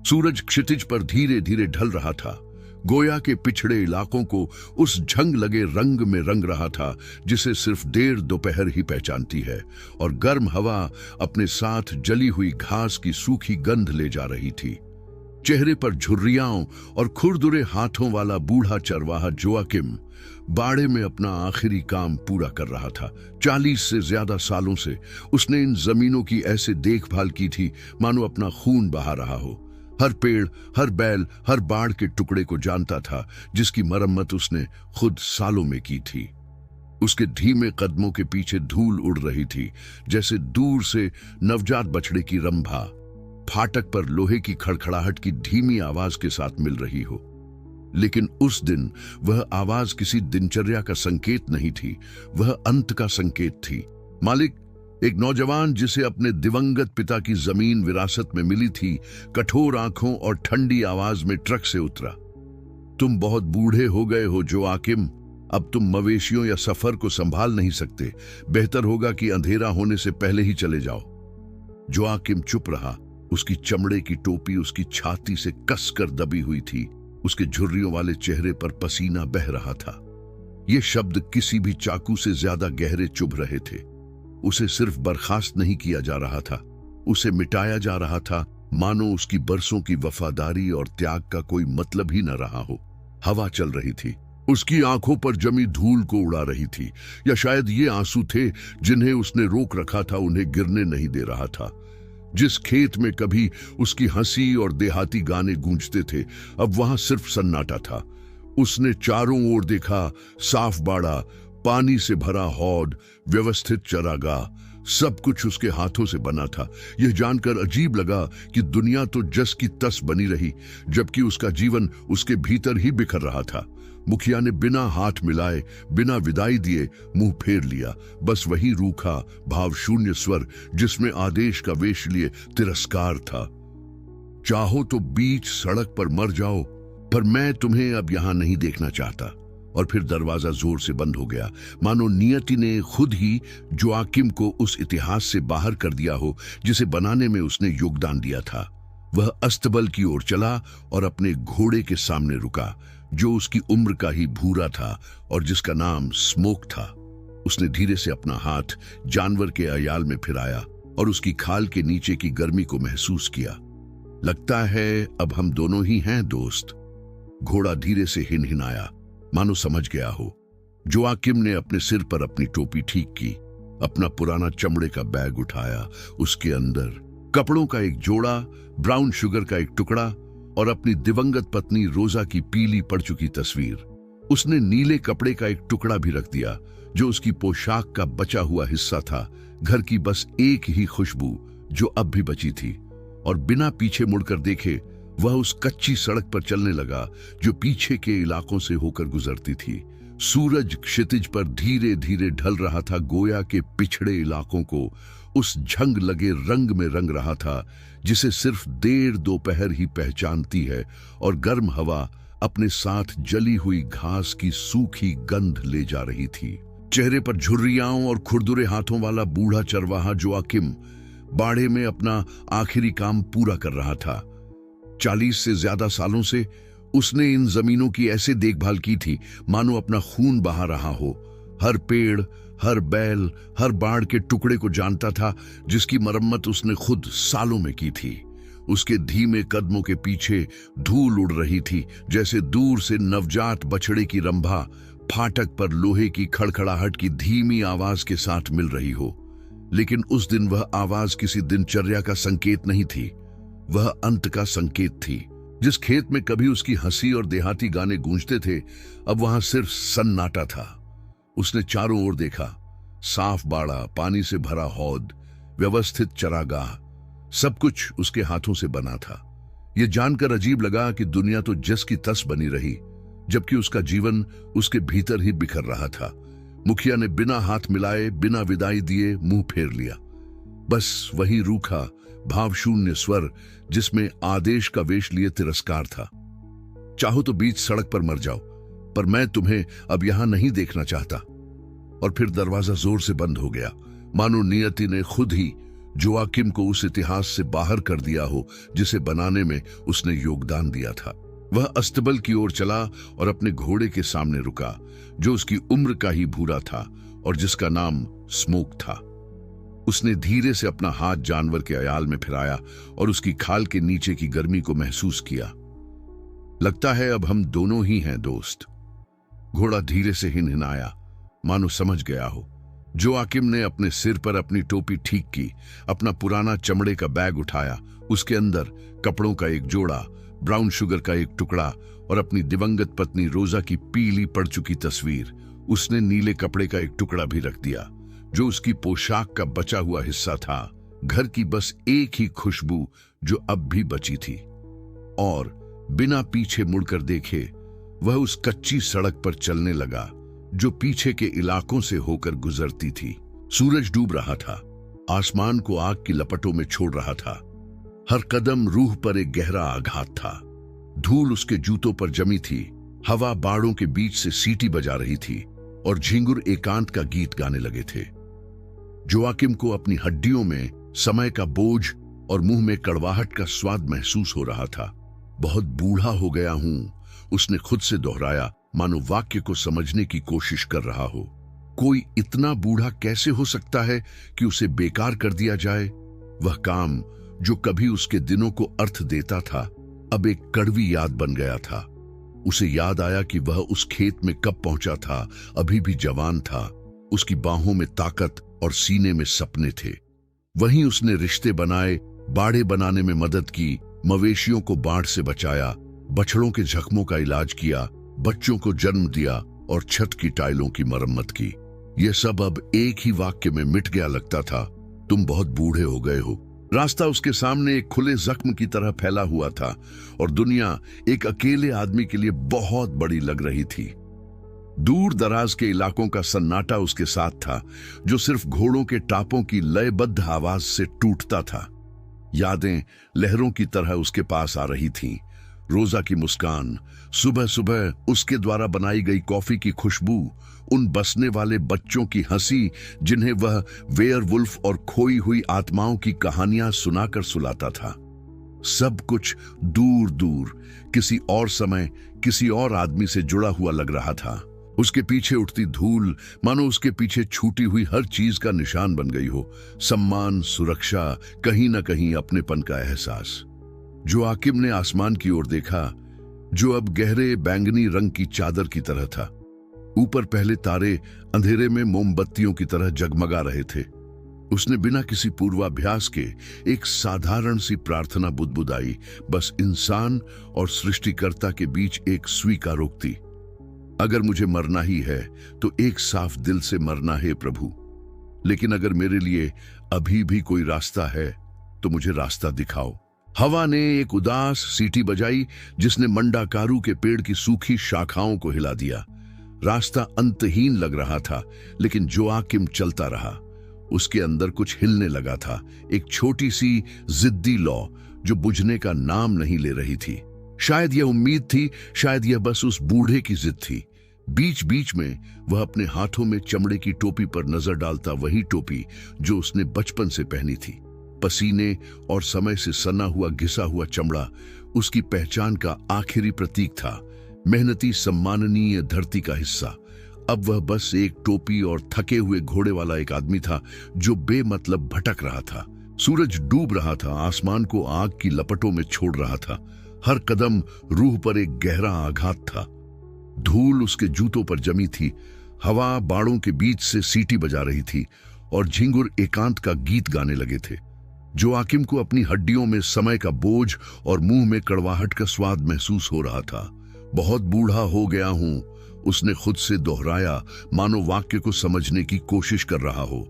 सूरज क्षितिज पर धीरे धीरे ढल रहा था, गोया के पिछड़े इलाकों को उस झंग लगे रंग में रंग रहा था जिसे सिर्फ देर दोपहर ही पहचानती है, और गर्म हवा अपने साथ जली हुई घास की सूखी गंध ले जा रही थी। चेहरे पर झुर्रियाओं और खुरदुरे हाथों वाला बूढ़ा चरवाहा जोआकिम बाड़े में अपना आखिरी काम पूरा कर रहा था। 40 से ज्यादा सालों से उसने इन जमीनों की ऐसे देखभाल की थी मानो अपना खून बहा रहा हो। हर पेड़, हर बैल, हर बाड़ के टुकड़े को जानता था, जिसकी मरम्मत उसने खुद सालों में की थी। उसके धीमे कदमों के पीछे धूल उड़ रही थी, जैसे दूर से नवजात बछड़े की रंभा फाटक पर लोहे की खड़खड़ाहट की धीमी आवाज के साथ मिल रही हो। लेकिन उस दिन वह आवाज किसी दिनचर्या का संकेत नहीं थी, वह अंत का संकेत थी। मालिक, एक नौजवान जिसे अपने दिवंगत पिता की जमीन विरासत में मिली थी, कठोर आंखों और ठंडी आवाज में ट्रक से उतरा। तुम बहुत बूढ़े हो गए हो जोआकिम, अब तुम मवेशियों या सफर को संभाल नहीं सकते। बेहतर होगा कि अंधेरा होने से पहले ही चले जाओ। जोआकिम चुप रहा। उसकी चमड़े की टोपी उसकी छाती से कसकर दबी हुई थी, उसके झुर्रियों वाले चेहरे पर पसीना बह रहा था। ये शब्द किसी भी चाकू से ज्यादा गहरे चुभ रहे थे। उसे सिर्फ बर्खास्त नहीं किया जा रहा था, उसे मिटाया जा रहा था, मानो उसकी बरसों की वफादारी और त्याग का कोई मतलब ही न रहा हो। हवा चल रही थी, उसकी आंखों पर जमी धूल को उड़ा रही थी, या शायद ये आंसू थे जिन्हें उसने रोक रखा था, उन्हें गिरने नहीं दे रहा था। जिस खेत में कभी उसकी हंसी और देहाती गाने गूंजते थे, अब वहां सिर्फ सन्नाटा था। उसने चारों ओर देखा, साफ बाड़ा, पानी से भरा हौद, व्यवस्थित चरागाह, सब कुछ उसके हाथों से बना था। यह जानकर अजीब लगा कि दुनिया तो जस की तस बनी रही, जबकि उसका जीवन उसके भीतर ही बिखर रहा था। मुखिया ने बिना हाथ मिलाए, बिना विदाई दिए मुंह फेर लिया। बस वही रूखा, भावशून्य स्वर जिसमें आदेश का वेश लिए तिरस्कार था। चाहो तो बीच सड़क पर मर जाओ, पर मैं तुम्हें अब यहां नहीं देखना चाहता। और फिर दरवाजा जोर से बंद हो गया, मानो नियति ने खुद ही जोआकिम को उस इतिहास से बाहर कर दिया हो जिसे बनाने में उसने योगदान दिया था। वह अस्तबल की ओर चला और अपने घोड़े के सामने रुका, जो उसकी उम्र का ही भूरा था और जिसका नाम स्मोक था। उसने धीरे से अपना हाथ जानवर के अयाल में फिराया और उसकी खाल के नीचे की गर्मी को महसूस किया। लगता है अब हम दोनों ही हैं दोस्त। घोड़ा धीरे से हिनहिनाया, मानो समझ गया हो। जोआकिम ने अपने सिर पर अपनी टोपी ठीक की, अपना पुराना चमड़े का बैग उठाया। उसके अंदर कपड़ों का एक जोड़ा, ब्राउन शुगर का एक टुकड़ा और अपनी दिवंगत पत्नी रोजा की पीली पड़ चुकी तस्वीर। उसने नीले कपड़े का एक टुकड़ा भी रख दिया, जो उसकी पोशाक का बचा हुआ हिस्सा था। घर की बस एक ही खुशबू जो अब भी बची थी, और बिना पीछे मुड़कर देखे वह उस कच्ची सड़क पर चलने लगा जो पीछे के इलाकों से होकर गुजरती थी। सूरज क्षितिज पर धीरे धीरे ढल रहा था, गोया के पिछड़े इलाकों को उस झंग लगे रंग में रंग रहा था जिसे सिर्फ देर दोपहर ही पहचानती है, और गर्म हवा अपने साथ जली हुई घास की सूखी गंध ले जा रही थी। चेहरे पर झुर्रियाओं और खुरदुरे हाथों वाला बूढ़ा चरवाहा जोआकिम बाड़े में अपना आखिरी काम पूरा कर रहा था। 40 से ज्यादा सालों से उसने इन जमीनों की ऐसे देखभाल की थी मानो अपना खून बहा रहा हो। हर पेड़, हर बैल, हर बाड़ के टुकड़े को जानता था, जिसकी मरम्मत उसने खुद सालों में की थी। उसके धीमे कदमों के पीछे धूल उड़ रही थी, जैसे दूर से नवजात बछड़े की रंभा फाटक पर लोहे की खड़खड़ाहट की धीमी आवाज के साथ मिल रही हो। लेकिन उस दिन वह आवाज किसी दिनचर्या का संकेत नहीं थी, वह अंत का संकेत थी। जिस खेत में कभी उसकी हंसी और देहाती गाने गूंजते थे, अब वहां सिर्फ सन्नाटा था। उसने चारों ओर देखा, साफ बाड़ा, पानी से भरा हौद, व्यवस्थित चरागाह, सब कुछ उसके हाथों से बना था। यह जानकर अजीब लगा कि दुनिया तो जस की तस बनी रही, जबकि उसका जीवन उसके भीतर ही बिखर रहा था। मुखिया ने बिना हाथ मिलाए, बिना विदाई दिए मुंह फेर लिया। बस वही रूखा, भावशून्य स्वर जिसमें आदेश का वेश लिए तिरस्कार था। चाहो तो बीच सड़क पर मर जाओ, पर मैं तुम्हें अब यहां नहीं देखना चाहता। और फिर दरवाजा जोर से बंद हो गया, मानो नियति ने खुद ही जोआकिम को उस इतिहास से बाहर कर दिया हो जिसे बनाने में उसने योगदान दिया था। वह अस्तबल की ओर चला और अपने घोड़े के सामने रुका, जो उसकी उम्र का ही भूरा था और जिसका नाम स्मोक था। उसने धीरे से अपना हाथ जानवर के अयाल में फिराया और उसकी खाल के नीचे की गर्मी को महसूस किया। लगता है अब हम दोनों ही हैं दोस्त। घोड़ा धीरे से हिनहिनाया, मानो समझ गया हो। जोआकिम ने अपने सिर पर अपनी टोपी ठीक की, अपना पुराना चमड़े का बैग उठाया। उसके अंदर कपड़ों का एक जोड़ा, ब्राउन शुगर का एक टुकड़ा और अपनी दिवंगत पत्नी रोजा की पीली पड़ चुकी तस्वीर। उसने नीले कपड़े का एक टुकड़ा भी रख दिया, जो उसकी पोशाक का बचा हुआ हिस्सा था। घर की बस एक ही खुशबू जो अब भी बची थी, और बिना पीछे मुड़कर देखे वह उस कच्ची सड़क पर चलने लगा जो पीछे के इलाकों से होकर गुजरती थी। सूरज डूब रहा था, आसमान को आग की लपटों में छोड़ रहा था। हर कदम रूह पर एक गहरा आघात था। धूल उसके जूतों पर जमी थी, हवा बाड़ों के बीच से सीटी बजा रही थी और झिंगुर एकांत का गीत गाने लगे थे। जोआकिम को अपनी हड्डियों में समय का बोझ और मुंह में कड़वाहट का स्वाद महसूस हो रहा था। बहुत बूढ़ा हो गया हूं, उसने खुद से दोहराया, मानो वाक्य को समझने की कोशिश कर रहा हो। कोई इतना बूढ़ा कैसे हो सकता है कि उसे बेकार कर दिया जाए? वह काम जो कभी उसके दिनों को अर्थ देता था, अब एक कड़वी याद बन गया था। उसे याद आया कि वह उस खेत में कब पहुंचा था, अभी भी जवान था। उसकी बाहों में ताकत और सीने में सपने थे। वहीं उसने रिश्ते बनाए, बाड़े बनाने में मदद की, मवेशियों को बाढ़ से बचाया, बछड़ों के जख्मों का इलाज किया, बच्चों को जन्म दिया और छत की टाइलों की मरम्मत की। यह सब अब एक ही वाक्य में मिट गया लगता था, तुम बहुत बूढ़े हो गए हो। रास्ता उसके सामने एक खुले जख्म की तरह फैला हुआ था और दुनिया एक अकेले आदमी के लिए बहुत बड़ी लग रही थी। दूर दराज के इलाकों का सन्नाटा उसके साथ था, जो सिर्फ घोड़ों के टापों की लयबद्ध आवाज से टूटता था। यादें लहरों की तरह उसके पास आ रही थीं। रोजा की मुस्कान, सुबह सुबह उसके द्वारा बनाई गई कॉफी की खुशबू, उन बसने वाले बच्चों की हंसी जिन्हें वह वेयरवुल्फ और खोई हुई आत्माओं की कहानियां सुनाकर सुलाता था। सब कुछ दूर दूर किसी और समय, किसी और आदमी से जुड़ा हुआ लग रहा था। उसके पीछे उठती धूल मानो उसके पीछे छूटी हुई हर चीज का निशान बन गई हो। सम्मान, सुरक्षा, कहीं ना कहीं अपनेपन का एहसास। जोआकिम ने आसमान की ओर देखा, जो अब गहरे बैंगनी रंग की चादर की तरह था। ऊपर पहले तारे अंधेरे में मोमबत्तियों की तरह जगमगा रहे थे। उसने बिना किसी पूर्वाभ्यास के एक साधारण सी प्रार्थना बुदबुदाई, बस इंसान और सृष्टिकर्ता के बीच एक स्वीकारोक्ति। अगर मुझे मरना ही है तो एक साफ दिल से मरना है प्रभु, लेकिन अगर मेरे लिए अभी भी कोई रास्ता है तो मुझे रास्ता दिखाओ। हवा ने एक उदास सीटी बजाई जिसने मंडाकारू के पेड़ की सूखी शाखाओं को हिला दिया। रास्ता अंतहीन लग रहा था, लेकिन जोआकिम चलता रहा। उसके अंदर कुछ हिलने लगा था, एक छोटी सी जिद्दी लौ जो बुझने का नाम नहीं ले रही थी। शायद यह उम्मीद थी, शायद यह बस उस बूढ़े की जिद थी। बीच बीच में वह अपने हाथों में चमड़े की टोपी पर नजर डालता, वही टोपी जो उसने बचपन से पहनी थी। पसीने और समय से सना हुआ घिसा हुआ चमड़ा उसकी पहचान का आखिरी प्रतीक था, मेहनती सम्माननीय धरती का हिस्सा। अब वह बस एक टोपी और थके हुए घोड़े वाला एक आदमी था जो बेमतलब भटक रहा था। सूरज डूब रहा था, आसमान को आग की लपटों में छोड़ रहा था। हर कदम रूह पर एक गहरा आघात था। धूल उसके जूतों पर जमी थी, हवा बाड़ों के बीच से सीटी बजा रही थी और झिंगुर एकांत का गीत गाने लगे थे। जोआकिम को अपनी हड्डियों में समय का बोझ और मुंह में कड़वाहट का स्वाद महसूस हो रहा था। बहुत बूढ़ा हो गया हूं, उसने खुद से दोहराया, मानो वाक्य को समझने की कोशिश कर रहा हो।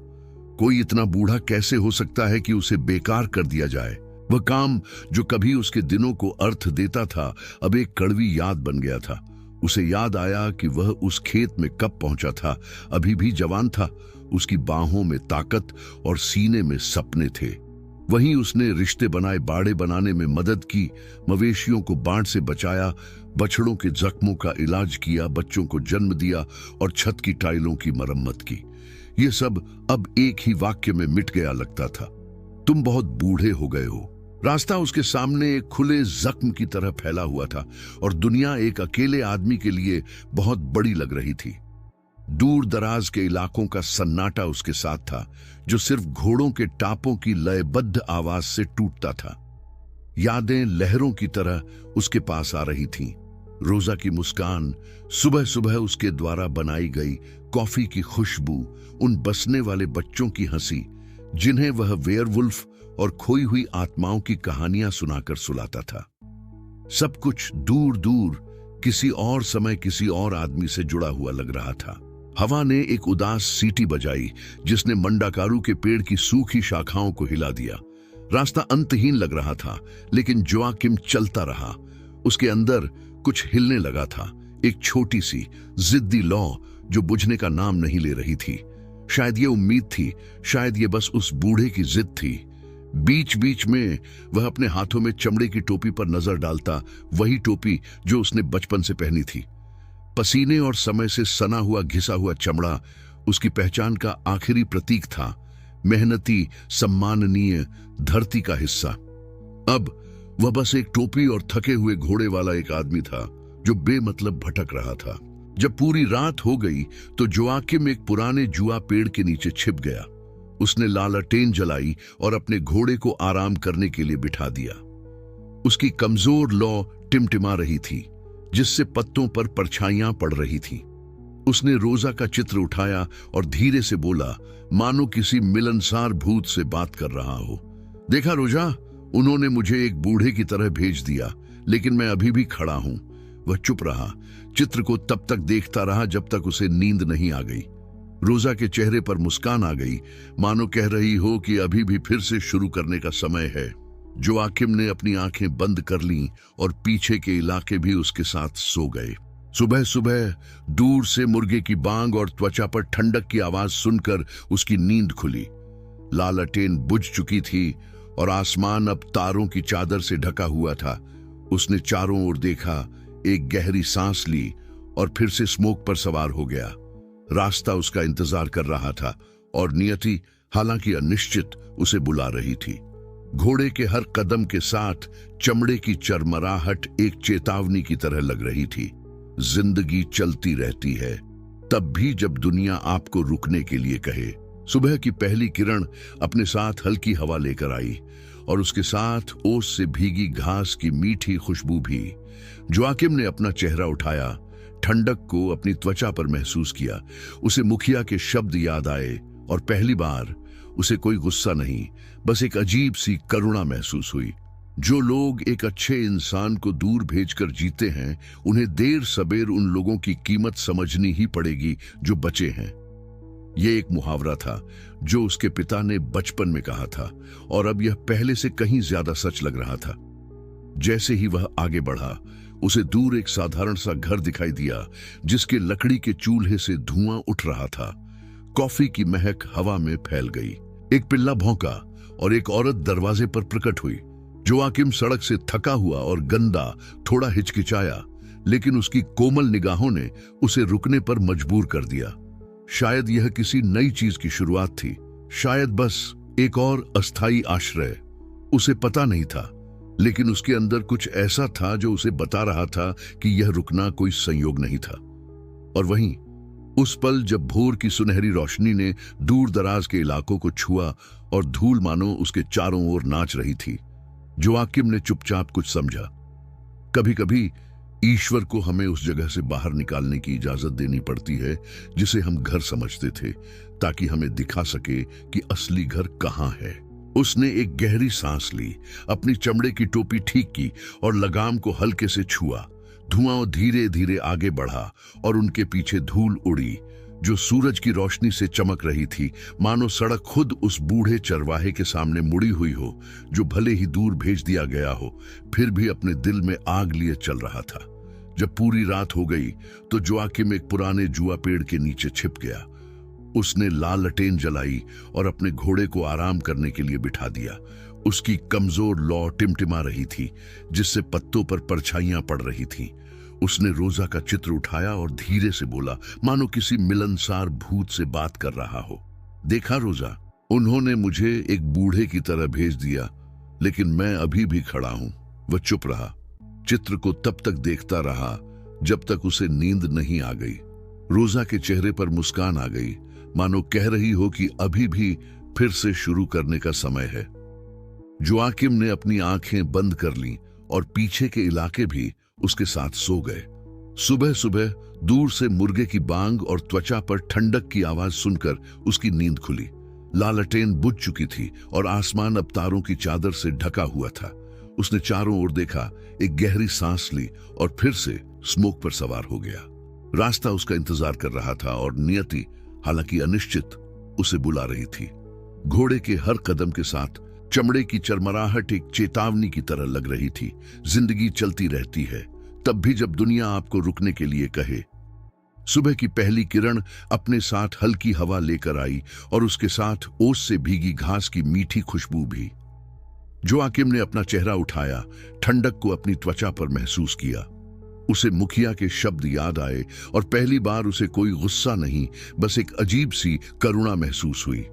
कोई इतना बूढ़ा कैसे हो सकता है कि उसे बेकार कर दिया जाए? वह काम जो कभी उसके दिनों को अर्थ देता था, अब एक कड़वी याद बन गया था। उसे याद आया कि वह उस खेत में कब पहुंचा था, अभी भी जवान था। उसकी बाहों में ताकत और सीने में सपने थे। वहीं उसने रिश्ते बनाए, बाड़े बनाने में मदद की, मवेशियों को बाढ़ से बचाया, बछड़ों के जख्मों का इलाज किया, बच्चों को जन्म दिया और छत की टाइलों की मरम्मत की। यह सब अब एक ही वाक्य में मिट गया लगता था। तुम बहुत बूढ़े हो गए हो। रास्ता उसके सामने एक खुले जख्म की तरह फैला हुआ था और दुनिया एक अकेले आदमी के लिए बहुत बड़ी लग रही थी। दूर दराज के इलाकों का सन्नाटा उसके साथ था, जो सिर्फ घोड़ों के टापों की लयबद्ध आवाज से टूटता था। यादें लहरों की तरह उसके पास आ रही थीं। रोजा की मुस्कान, सुबह सुबह उसके द्वारा बनाई गई कॉफी की खुशबू, उन बसने वाले बच्चों की हंसी जिन्हें वह वेयरवुल्फ और खोई हुई आत्माओं की कहानियां सुनाकर सुलाता था। सब कुछ दूर दूर किसी और समय किसी और आदमी से जुड़ा हुआ लग रहा था। हवा ने एक उदास सीटी बजाई जिसने मंडाकारू के पेड़ की सूखी शाखाओं को हिला दिया। रास्ता अंतहीन लग रहा था, लेकिन जोआकिम चलता रहा। उसके अंदर कुछ हिलने लगा था, एक छोटी सी जिद्दी लौ जो बुझने का नाम नहीं ले रही थी। शायद ये उम्मीद थी, शायद ये बस उस बूढ़े की जिद थी। बीच बीच में वह अपने हाथों में चमड़े की टोपी पर नजर डालता, वही टोपी जो उसने बचपन से पहनी थी। पसीने और समय से सना हुआ घिसा हुआ चमड़ा उसकी पहचान का आखिरी प्रतीक था, मेहनती, सम्माननीय, धरती का हिस्सा। अब वह बस एक टोपी और थके हुए घोड़े वाला एक आदमी था जो बेमतलब भटक रहा था। जब पूरी रात हो गई तो जोआकिम एक पुराने जुआ पेड़ के नीचे छिप गया। उसने लालटेन जलाई और अपने घोड़े को आराम करने के लिए बिठा दिया। उसकी कमजोर लौ टिमटिमा रही थी, जिससे पत्तों पर परछाइयां पड़ रही थीं। उसने रोजा का चित्र उठाया और धीरे से बोला, मानो किसी मिलनसार भूत से बात कर रहा हो। देखा रोजा, उन्होंने मुझे एक बूढ़े की तरह भेज दिया, लेकिन मैं अभी भी खड़ा हूं। वह चुप रहा, चित्र को तब तक देखता रहा जब तक उसे नींद नहीं आ गई। रोजा के चेहरे पर मुस्कान आ गई, मानो कह रही हो कि अभी भी फिर से शुरू करने का समय है। जोआकिम ने अपनी आंखें बंद कर लीं और पीछे के इलाके भी उसके साथ सो गए। सुबह सुबह दूर से मुर्गे की बांग और त्वचा पर ठंडक की आवाज सुनकर उसकी नींद खुली। लालटेन बुझ चुकी थी और आसमान अब तारों की चादर से ढका हुआ था। उसने चारों ओर देखा, एक गहरी सांस ली और फिर से स्मोक पर सवार हो गया। रास्ता उसका इंतजार कर रहा था और नियति, हालांकि अनिश्चित, उसे बुला रही थी। घोड़े के हर कदम के साथ चमड़े की चरमराहट एक चेतावनी की तरह लग रही थी। जिंदगी चलती रहती है, तब भी जब दुनिया आपको रुकने के लिए कहे। सुबह की पहली किरण अपने साथ हल्की हवा लेकर आई और उसके साथ ओस से भीगी घास की मीठी खुशबू भी। जोआकिम ने अपना चेहरा उठाया, ठंडक को अपनी त्वचा पर महसूस किया। उसे मुखिया के शब्द याद आए और पहली बार उसे कोई गुस्सा नहीं, बस एक अजीब सी करुणा महसूस हुई। जो लोग एक अच्छे इंसान को दूर भेजकर जीते हैं, उन्हें देर सबेर उन लोगों की कीमत समझनी ही पड़ेगी जो बचे हैं। यह एक मुहावरा था जो उसके पिता ने बचपन में कहा था और अब यह पहले से कहीं ज्यादा सच लग रहा था। जैसे ही वह आगे बढ़ा, उसे दूर एक साधारण सा घर दिखाई दिया जिसके लकड़ी के चूल्हे से धुआं उठ रहा था। कॉफी की महक हवा में फैल गई। एक पिल्ला भौंका और एक औरत दरवाजे पर प्रकट हुई। जोआकिम सड़क से थका हुआ और गंदा थोड़ा हिचकिचाया, लेकिन उसकी कोमल निगाहों ने उसे रुकने पर मजबूर कर दिया। शायद यह किसी नई चीज की शुरुआत थी, शायद बस एक और अस्थायी आश्रय। उसे पता नहीं था, लेकिन उसके अंदर कुछ ऐसा था जो उसे बता रहा था कि यह रुकना कोई संयोग नहीं था। और वहीं उस पल जब भोर की सुनहरी रोशनी ने दूर दराज के इलाकों को छुआ और धूल मानो उसके चारों ओर नाच रही थी, जोआकिम ने चुपचाप कुछ समझा। कभी कभी ईश्वर को हमें उस जगह से बाहर निकालने की इजाजत देनी पड़ती है जिसे हम घर समझते थे, ताकि हमें दिखा सके कि असली घर कहाँ है। उसने एक गहरी सांस ली, अपनी चमड़े की टोपी ठीक की और लगाम को हल्के से छुआ। धुआं धीरे धीरे आगे बढ़ा और उनके पीछे धूल उड़ी जो सूरज की रोशनी से चमक रही थी, मानो सड़क खुद उस बूढ़े चरवाहे के सामने मुड़ी हुई हो जो भले ही दूर भेज दिया गया हो, फिर भी अपने दिल में आग लिए चल रहा था। जब पूरी रात हो गई तो जोआकिम एक पुराने जुआ पेड़ के नीचे छिप गया। उसने लालटेन जलाई और अपने घोड़े को आराम करने के लिए बिठा दिया। उसकी कमजोर लौ टिमटिमा रही थी, जिससे पत्तों पर परछाइयां पड़ रही थीं। उसने रोजा का चित्र उठाया और धीरे से बोला, मानो किसी मिलनसार भूत से बात कर रहा हो। देखा रोजा, उन्होंने मुझे एक बूढ़े की तरह भेज दिया, लेकिन मैं अभी भी खड़ा हूं। वह चुप रहा, चित्र को तब तक देखता रहा जब तक उसे नींद नहीं आ गई। रोजा के चेहरे पर मुस्कान आ गई, मानो कह रही हो कि अभी भी फिर से शुरू करने का समय है। जोआकिम ने अपनी आंखें बंद कर लीं और पीछे के इलाके भी उसके साथ सो गए। सुबह सुबह दूर से मुर्गे की बांग और त्वचा पर ठंडक की आवाज सुनकर उसकी नींद खुली। लालटेन बुझ चुकी थी और आसमान अब तारों की चादर से ढका हुआ था। उसने चारों ओर देखा, एक गहरी सांस ली और फिर से स्मोक पर सवार हो गया। रास्ता उसका इंतजार कर रहा था और नियति, हालांकि अनिश्चित, उसे बुला रही थी। घोड़े के हर कदम के साथ चमड़े की चरमराहट एक चेतावनी की तरह लग रही थी। जिंदगी चलती रहती है, तब भी जब दुनिया आपको रुकने के लिए कहे। सुबह की पहली किरण अपने साथ हल्की हवा लेकर आई और उसके साथ ओस से भीगी घास की मीठी खुशबू भी। जोआकिम ने अपना चेहरा उठाया, ठंडक को अपनी त्वचा पर महसूस किया। उसे मुखिया के शब्द याद आए और पहली बार उसे कोई गुस्सा नहीं, बस एक अजीब सी करुणा महसूस हुई।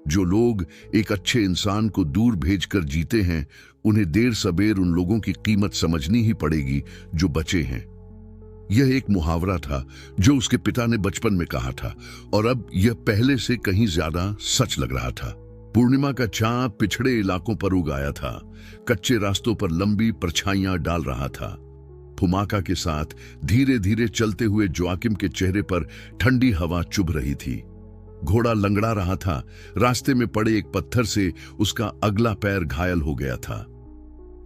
जो लोग एक अच्छे इंसान को दूर भेजकर जीते हैं, उन्हें देर सबेर उन लोगों की कीमत समझनी ही पड़ेगी जो बचे हैं। यह एक मुहावरा था जो उसके पिता ने बचपन में कहा था और अब यह पहले से कहीं ज्यादा सच लग रहा था। पूर्णिमा का चांद पिछड़े इलाकों पर उग आया था, कच्चे रास्तों पर लंबी परछाइयां डाल रहा था। फुमाका के साथ धीरे धीरे चलते हुए जोआकिम के चेहरे पर ठंडी हवा चुभ रही थी। घोड़ा लंगड़ा रहा था, रास्ते में पड़े एक पत्थर से उसका अगला पैर घायल हो गया था।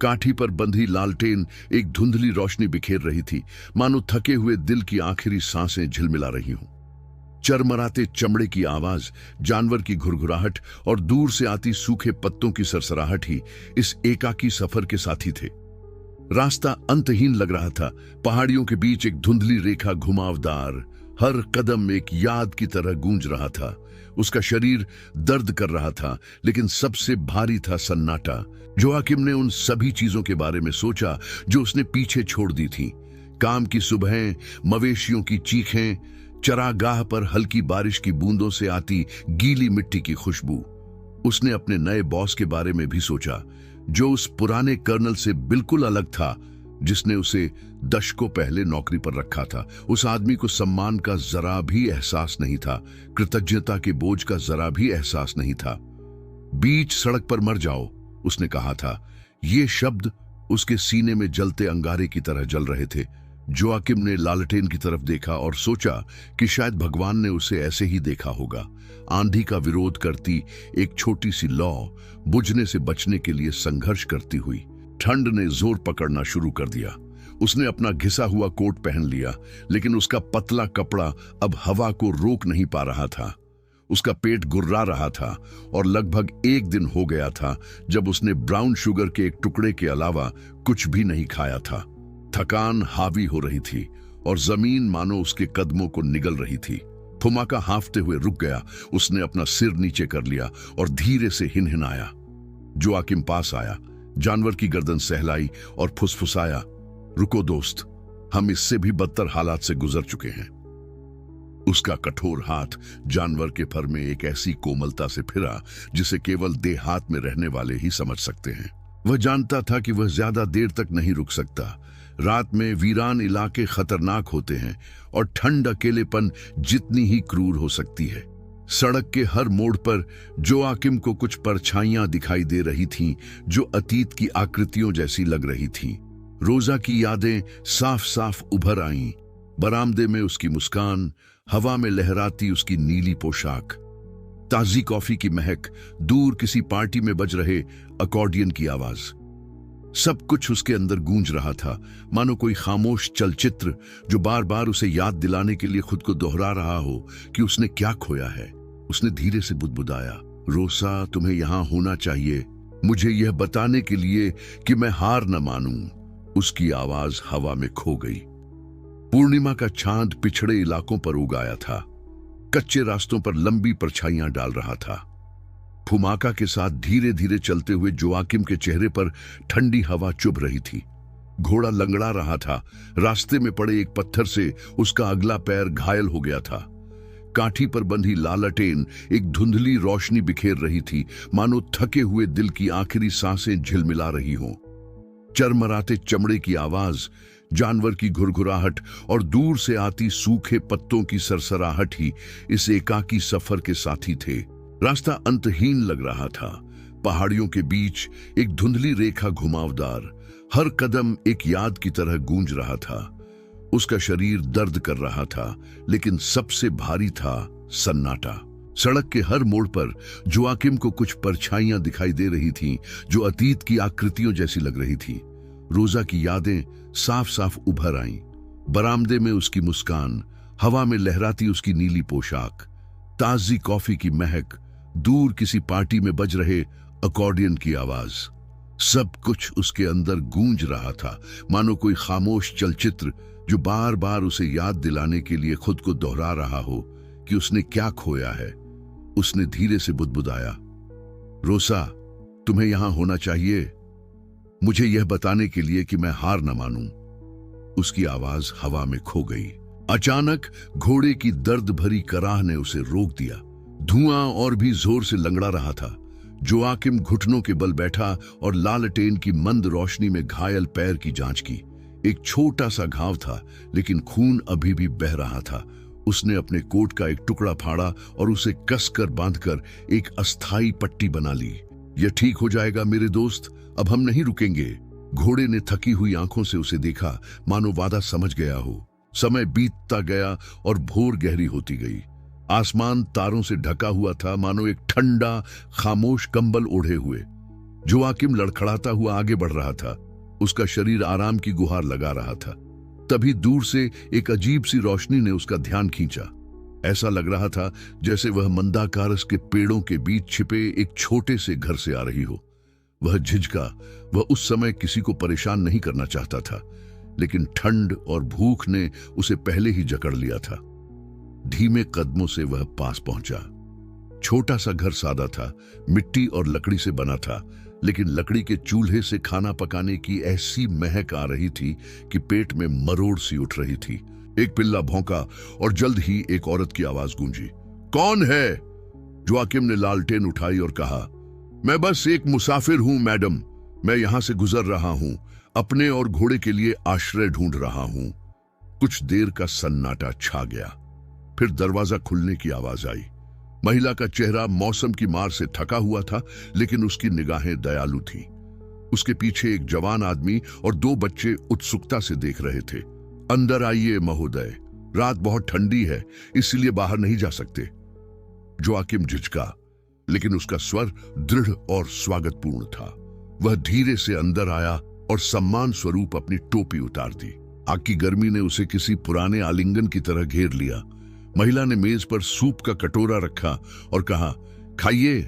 काठी पर बंधी लालटेन एक धुंधली रोशनी बिखेर रही थी, मानो थके हुए दिल की आखिरी सांसें झिलमिला रही हों। चरमराते चमड़े की आवाज, जानवर की घुरघुराहट और दूर से आती सूखे पत्तों की सरसराहट ही इस एकाकी सफर के साथी थे। रास्ता अंतहीन लग रहा था, पहाड़ियों के बीच एक धुंधली रेखा घुमावदार, हर कदम एक याद की तरह गूंज रहा था। उसका शरीर दर्द कर रहा था, लेकिन सबसे भारी था सन्नाटा। जोआकिम ने उन सभी चीजों के बारे में सोचा जो उसने पीछे छोड़ दी थी। काम की सुबहें, मवेशियों की चीखें, चरागाह पर हल्की बारिश की बूंदों से आती गीली मिट्टी की खुशबू। उसने अपने नए बॉस के बारे में भी सोचा, जो उस पुराने कर्नल से बिल्कुल अलग था जिसने उसे दशकों पहले नौकरी पर रखा था। उस आदमी को सम्मान का जरा भी एहसास नहीं था, कृतज्ञता के बोझ का जरा भी एहसास नहीं था। बीच सड़क पर मर जाओ, उसने कहा था। ये शब्द उसके सीने में जलते अंगारे की तरह जल रहे थे। जोआकिम ने लालटेन की तरफ देखा और सोचा कि शायद भगवान ने उसे ऐसे ही देखा होगा। आंधी का विरोध करती एक छोटी सी लौ, बुझने से बचने के लिए संघर्ष करती हुई। ठंड ने जोर पकड़ना शुरू कर दिया। उसने अपना घिसा हुआ कोट पहन लिया, लेकिन उसका पतला कपड़ा अब हवा को रोक नहीं पा रहा था। उसका पेट गुर्रा रहा था और लगभग एक दिन हो गया था जब उसने ब्राउन शुगर के एक टुकड़े के अलावा कुछ भी नहीं खाया था। थकान हावी हो रही थी और जमीन मानो उसके कदमों को निगल रही थी। फुमाका हांफते हुए रुक गया। उसने अपना सिर नीचे कर लिया और धीरे से हिनहिनाया। जोआकिम पास आया, जानवर की गर्दन सहलाई और फुसफुसाया, रुको दोस्त, हम इससे भी बदतर हालात से गुजर चुके हैं। उसका कठोर हाथ जानवर के फर में एक ऐसी कोमलता से फिरा जिसे केवल देहात में रहने वाले ही समझ सकते हैं। वह जानता था कि वह ज्यादा देर तक नहीं रुक सकता। रात में वीरान इलाके खतरनाक होते हैं और ठंड अकेलेपन जितनी ही क्रूर हो सकती है। सड़क के हर मोड़ पर जोआकिम को कुछ परछाइयां दिखाई दे रही थीं जो अतीत की आकृतियों जैसी लग रही थीं। रोजा की यादें साफ साफ उभर आईं। बरामदे में उसकी मुस्कान, हवा में लहराती उसकी नीली पोशाक, ताजी कॉफी की महक, दूर किसी पार्टी में बज रहे अकॉर्डियन की आवाज। सब कुछ उसके अंदर गूंज रहा था, मानो कोई खामोश चलचित्र जो बार बार उसे याद दिलाने के लिए खुद को दोहरा रहा हो कि उसने क्या खोया है। उसने धीरे से बुदबुदाया, रोसा, तुम्हें यहां होना चाहिए, मुझे यह बताने के लिए कि मैं हार न मानूं। उसकी आवाज हवा में खो गई। पूर्णिमा का चांद पिछड़े इलाकों पर उग आया था, कच्चे रास्तों पर लंबी परछाइयां डाल रहा था। फुमाका के साथ धीरे धीरे चलते हुए जोआकिम के चेहरे पर ठंडी हवा चुभ रही थी। घोड़ा लंगड़ा रहा था, रास्ते में पड़े एक पत्थर से उसका अगला पैर घायल हो गया था। काठी पर बंधी लालटेन एक धुंधली रोशनी बिखेर रही थी, मानो थके हुए दिल की आखिरी सांसें झिलमिला रही हों। चरमराते चमड़े की आवाज, जानवर की घुरघुराहट और दूर से आती सूखे पत्तों की सरसराहट ही इस एकाकी सफर के साथी थे। रास्ता अंतहीन लग रहा था। पहाड़ियों के बीच एक धुंधली रेखा घुमावदार, हर कदम एक याद की तरह गूंज रहा था। उसका शरीर दर्द कर रहा था, लेकिन सबसे भारी था सन्नाटा। सड़क के हर मोड़ पर जोआकिम को कुछ परछाइयां दिखाई दे रही थीं, जो अतीत की आकृतियों जैसी लग रही थी। रोजा की यादें साफ साफ उभर आईं। बरामदे में उसकी मुस्कान, हवा में लहराती उसकी नीली पोशाक, ताजी कॉफी की महक, दूर किसी पार्टी में बज रहे अकॉर्डियन की आवाज। सब कुछ उसके अंदर गूंज रहा था, मानो कोई खामोश चलचित्र जो बार बार उसे याद दिलाने के लिए खुद को दोहरा रहा हो कि उसने क्या खोया है। उसने धीरे से बुदबुदाया, रोसा, तुम्हें यहां होना चाहिए, मुझे यह बताने के लिए कि मैं हार न मानूं। उसकी आवाज हवा में खो गई। अचानक घोड़े की दर्द भरी कराह ने उसे रोक दिया। धुआं और भी जोर से लंगड़ा रहा था। जोआकिम घुटनों के बल बैठा और लालटेन की मंद रोशनी में घायल पैर की जांच की। एक छोटा सा घाव था, लेकिन खून अभी भी बह रहा था। उसने अपने कोट का एक टुकड़ा फाड़ा और उसे कसकर बांधकर एक अस्थाई पट्टी बना ली। यह ठीक हो जाएगा मेरे दोस्त, अब हम नहीं रुकेंगे। घोड़े ने थकी हुई आंखों से उसे देखा, मानो वादा समझ गया हो। समय बीतता गया और भोर गहरी होती गई। आसमान तारों से ढका हुआ था, मानो एक ठंडा खामोश कंबल ओढ़े हुए। जोआकिम लड़खड़ाता हुआ आगे बढ़ रहा था। उसका शरीर आराम की गुहार लगा रहा था। तभी दूर से एक अजीब सी रोशनी ने उसका ध्यान खींचा। ऐसा लग रहा था जैसे वह मंदाकारस के पेड़ों के बीच छिपे एक छोटे से घर से आ रही हो। वह झिझका। वह उस समय किसी को परेशान नहीं करना चाहता था, लेकिन ठंड और भूख ने उसे पहले ही जकड़ लिया था। धीमे कदमों से वह पास पहुंचा। छोटा सा घर सादा था, मिट्टी और लकड़ी से बना था, लेकिन लकड़ी के चूल्हे से खाना पकाने की ऐसी महक आ रही थी कि पेट में मरोड़ सी उठ रही थी। एक पिल्ला भौंका और जल्द ही एक औरत की आवाज गूंजी, कौन है? जोआकिम ने लालटेन उठाई और कहा, मैं बस एक मुसाफिर हूं मैडम, मैं यहां से गुजर रहा हूं, अपने और घोड़े के लिए आश्रय ढूंढ रहा हूं। कुछ देर का सन्नाटा छा गया, फिर दरवाजा खुलने की आवाज आई। महिला का चेहरा मौसम की मार से थका हुआ था, लेकिन उसकी निगाहें दयालु थीं। उसके पीछे एक जवान आदमी और 2 बच्चे उत्सुकता से देख रहे थे। अंदर आइए महोदय, रात बहुत ठंडी है, इसलिए बाहर नहीं जा सकते। जोआकिम झिझका, लेकिन उसका स्वर दृढ़ और स्वागतपूर्ण था। वह धीरे से अंदर आया और सम्मान स्वरूप अपनी टोपी उतार दी। आग की गर्मी ने उसे किसी पुराने आलिंगन की तरह घेर लिया। महिला ने मेज पर सूप का कटोरा रखा और कहा, खाइए,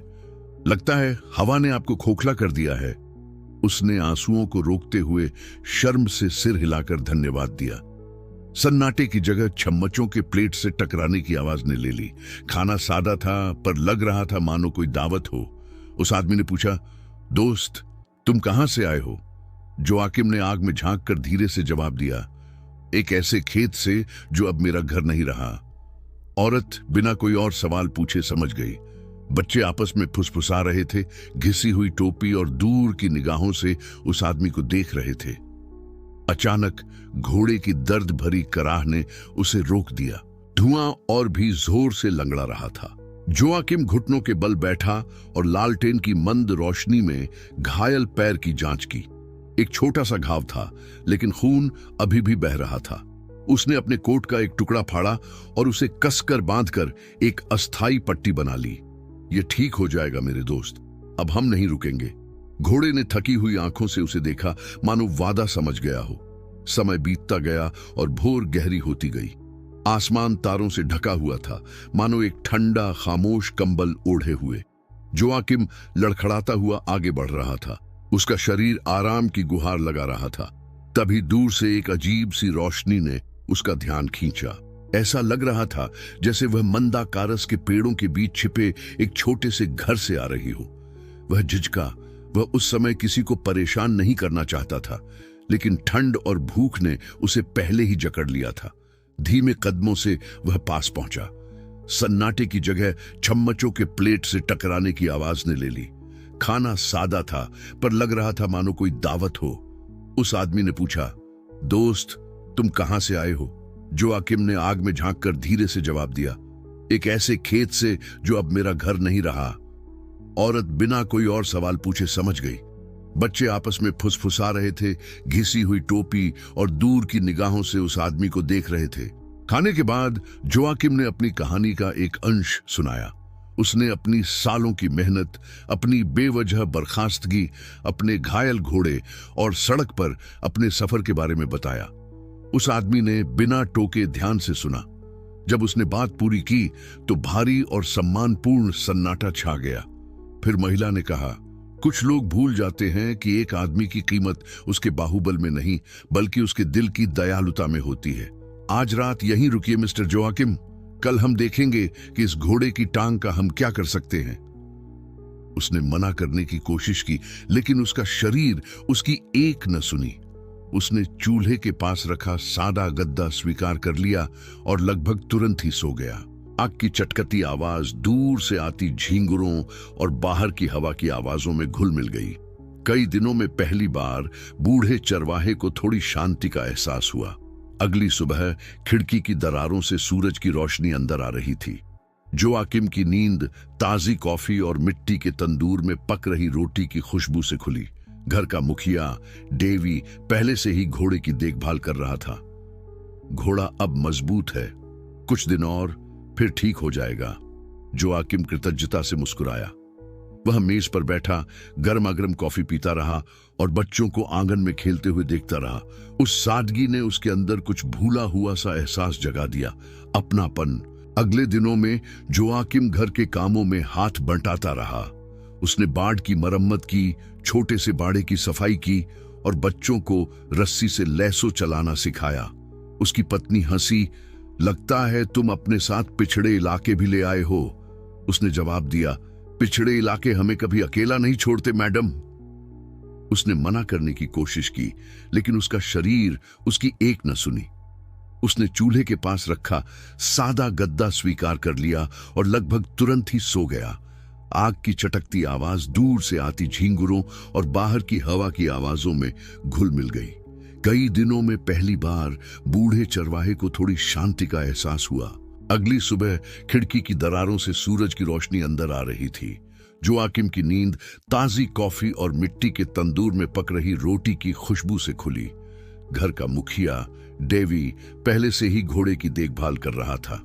लगता है हवा ने आपको खोखला कर दिया है। उसने आंसुओं को रोकते हुए शर्म से सिर हिलाकर धन्यवाद दिया। सन्नाटे की जगह चम्मचों के प्लेट से टकराने की आवाज ने ले ली। खाना सादा था, पर लग रहा था मानो कोई दावत हो। उस आदमी ने पूछा, दोस्त, तुम कहां से आए हो? जोआकिम ने आग में झांक कर धीरे से जवाब दिया, एक ऐसे खेत से जो अब मेरा घर नहीं रहा। औरत बिना कोई और सवाल पूछे समझ गई। बच्चे आपस में फुसफुसा रहे थे, घिसी हुई टोपी और दूर की निगाहों से उस आदमी को देख रहे थे। अचानक घोड़े की दर्द भरी कराह ने उसे रोक दिया। धुआं और भी जोर से लंगड़ा रहा था। जोआकिम घुटनों के बल बैठा और लालटेन की मंद रोशनी में घायल पैर की जांच की। एक छोटा सा घाव था, लेकिन खून अभी भी बह रहा था। उसने अपने कोट का एक टुकड़ा फाड़ा और उसे कसकर बांधकर एक अस्थाई पट्टी बना ली। यह ठीक हो जाएगा मेरे दोस्त, अब हम नहीं रुकेंगे। घोड़े ने थकी हुई आंखों से उसे देखा, मानो वादा समझ गया हो। समय बीतता गया और भोर गहरी होती गई। आसमान तारों से ढका हुआ था, मानो एक ठंडा खामोश कंबल ओढ़े हुए। जोआकिम लड़खड़ाता हुआ आगे बढ़ रहा था। उसका शरीर आराम की गुहार लगा रहा था। तभी दूर से एक अजीब सी रोशनी ने उसका ध्यान खींचा। ऐसा लग रहा था जैसे वह मंदाकारस के पेड़ों के बीच छिपे एक छोटे से घर से आ रही हो। वह झिझका। वह उस समय किसी को परेशान नहीं करना चाहता था, लेकिन ठंड और भूख ने उसे पहले ही जकड़ लिया था। धीमे कदमों से वह पास पहुंचा। सन्नाटे की जगह चम्मचों के प्लेट से टकराने की आवाज ने ले ली। खाना सादा था, पर लग रहा था मानो कोई दावत हो। उस आदमी ने पूछा, दोस्त, तुम कहां से आए हो? जोआकिम ने आग में झांककर धीरे से जवाब दिया, एक ऐसे खेत से जो अब मेरा घर नहीं रहा। औरत बिना कोई और सवाल पूछे समझ गई। बच्चे आपस में फुसफुसा रहे थे, घिसी हुई टोपी और दूर की निगाहों से उस आदमी को देख रहे थे। खाने के बाद जोआकिम ने अपनी कहानी का एक अंश सुनाया। उसने अपनी सालों की मेहनत, अपनी बेवजह बर्खास्तगी, अपने घायल घोड़े और सड़क पर अपने सफर के बारे में बताया। उस आदमी ने बिना टोके ध्यान से सुना। जब उसने बात पूरी की तो भारी और सम्मानपूर्ण सन्नाटा छा गया। फिर महिला ने कहा, कुछ लोग भूल जाते हैं कि एक आदमी की कीमत उसके बाहुबल में नहीं, बल्कि उसके दिल की दयालुता में होती है। आज रात यहीं रुकिए मिस्टर जोआकिम, कल हम देखेंगे कि इस घोड़े की टांग का हम क्या कर सकते हैं। उसने मना करने की कोशिश की, लेकिन उसका शरीर उसकी एक न सुनी। उसने चूल्हे के पास रखा सादा गद्दा स्वीकार कर लिया और लगभग तुरंत ही सो गया। आग की चटकती आवाज दूर से आती झींगुरों और बाहर की हवा की आवाजों में घुल मिल गई। कई दिनों में पहली बार बूढ़े चरवाहे को थोड़ी शांति का एहसास हुआ। अगली सुबह खिड़की की दरारों से सूरज की रोशनी अंदर आ रही थी। जोआकिम की नींद ताजी कॉफी और मिट्टी के तंदूर में पक रही रोटी की खुशबू से खुली। घर का मुखिया डेवी पहले से ही घोड़े की देखभाल कर रहा था। घोड़ा अब मजबूत है, कुछ दिन और फिर ठीक हो जाएगा। जोआकिम कृतज्ञता से मुस्कुराया। वह मेज पर बैठा गर्मागर्म कॉफी पीता रहा और बच्चों को आंगन में खेलते हुए देखता रहा। उस सादगी ने उसके अंदर कुछ भूला हुआ सा एहसास जगा दिया, अपनापन। अगले दिनों में जोआकिम घर के कामों में हाथ बंटाता रहा। उसने बाड़ की मरम्मत की, छोटे से बाड़े की सफाई की और बच्चों को रस्सी से लैसो चलाना सिखाया। उसकी पत्नी हंसी, लगता है तुम अपने साथ पिछड़े इलाके भी ले आए हो। उसने जवाब दिया, पिछड़े इलाके हमें कभी अकेला नहीं छोड़ते मैडम। उसने मना करने की कोशिश की, लेकिन उसका शरीर उसकी एक न सुनी। उसने चूल्हे के पास रखा सादा गद्दा स्वीकार कर लिया और लगभग तुरंत ही सो गया। आग की चटकती आवाज दूर से आती झींगुरों और बाहर की हवा की आवाजों में घुल मिल गई। कई दिनों में पहली बार बूढ़े चरवाहे को थोड़ी शांति का एहसास हुआ। अगली सुबह खिड़की की दरारों से सूरज की रोशनी अंदर आ रही थी। जोआकिम की नींद ताजी कॉफी और मिट्टी के तंदूर में पक रही रोटी की खुशबू से खुली। घर का मुखिया डेवी पहले से ही घोड़े की देखभाल कर रहा था।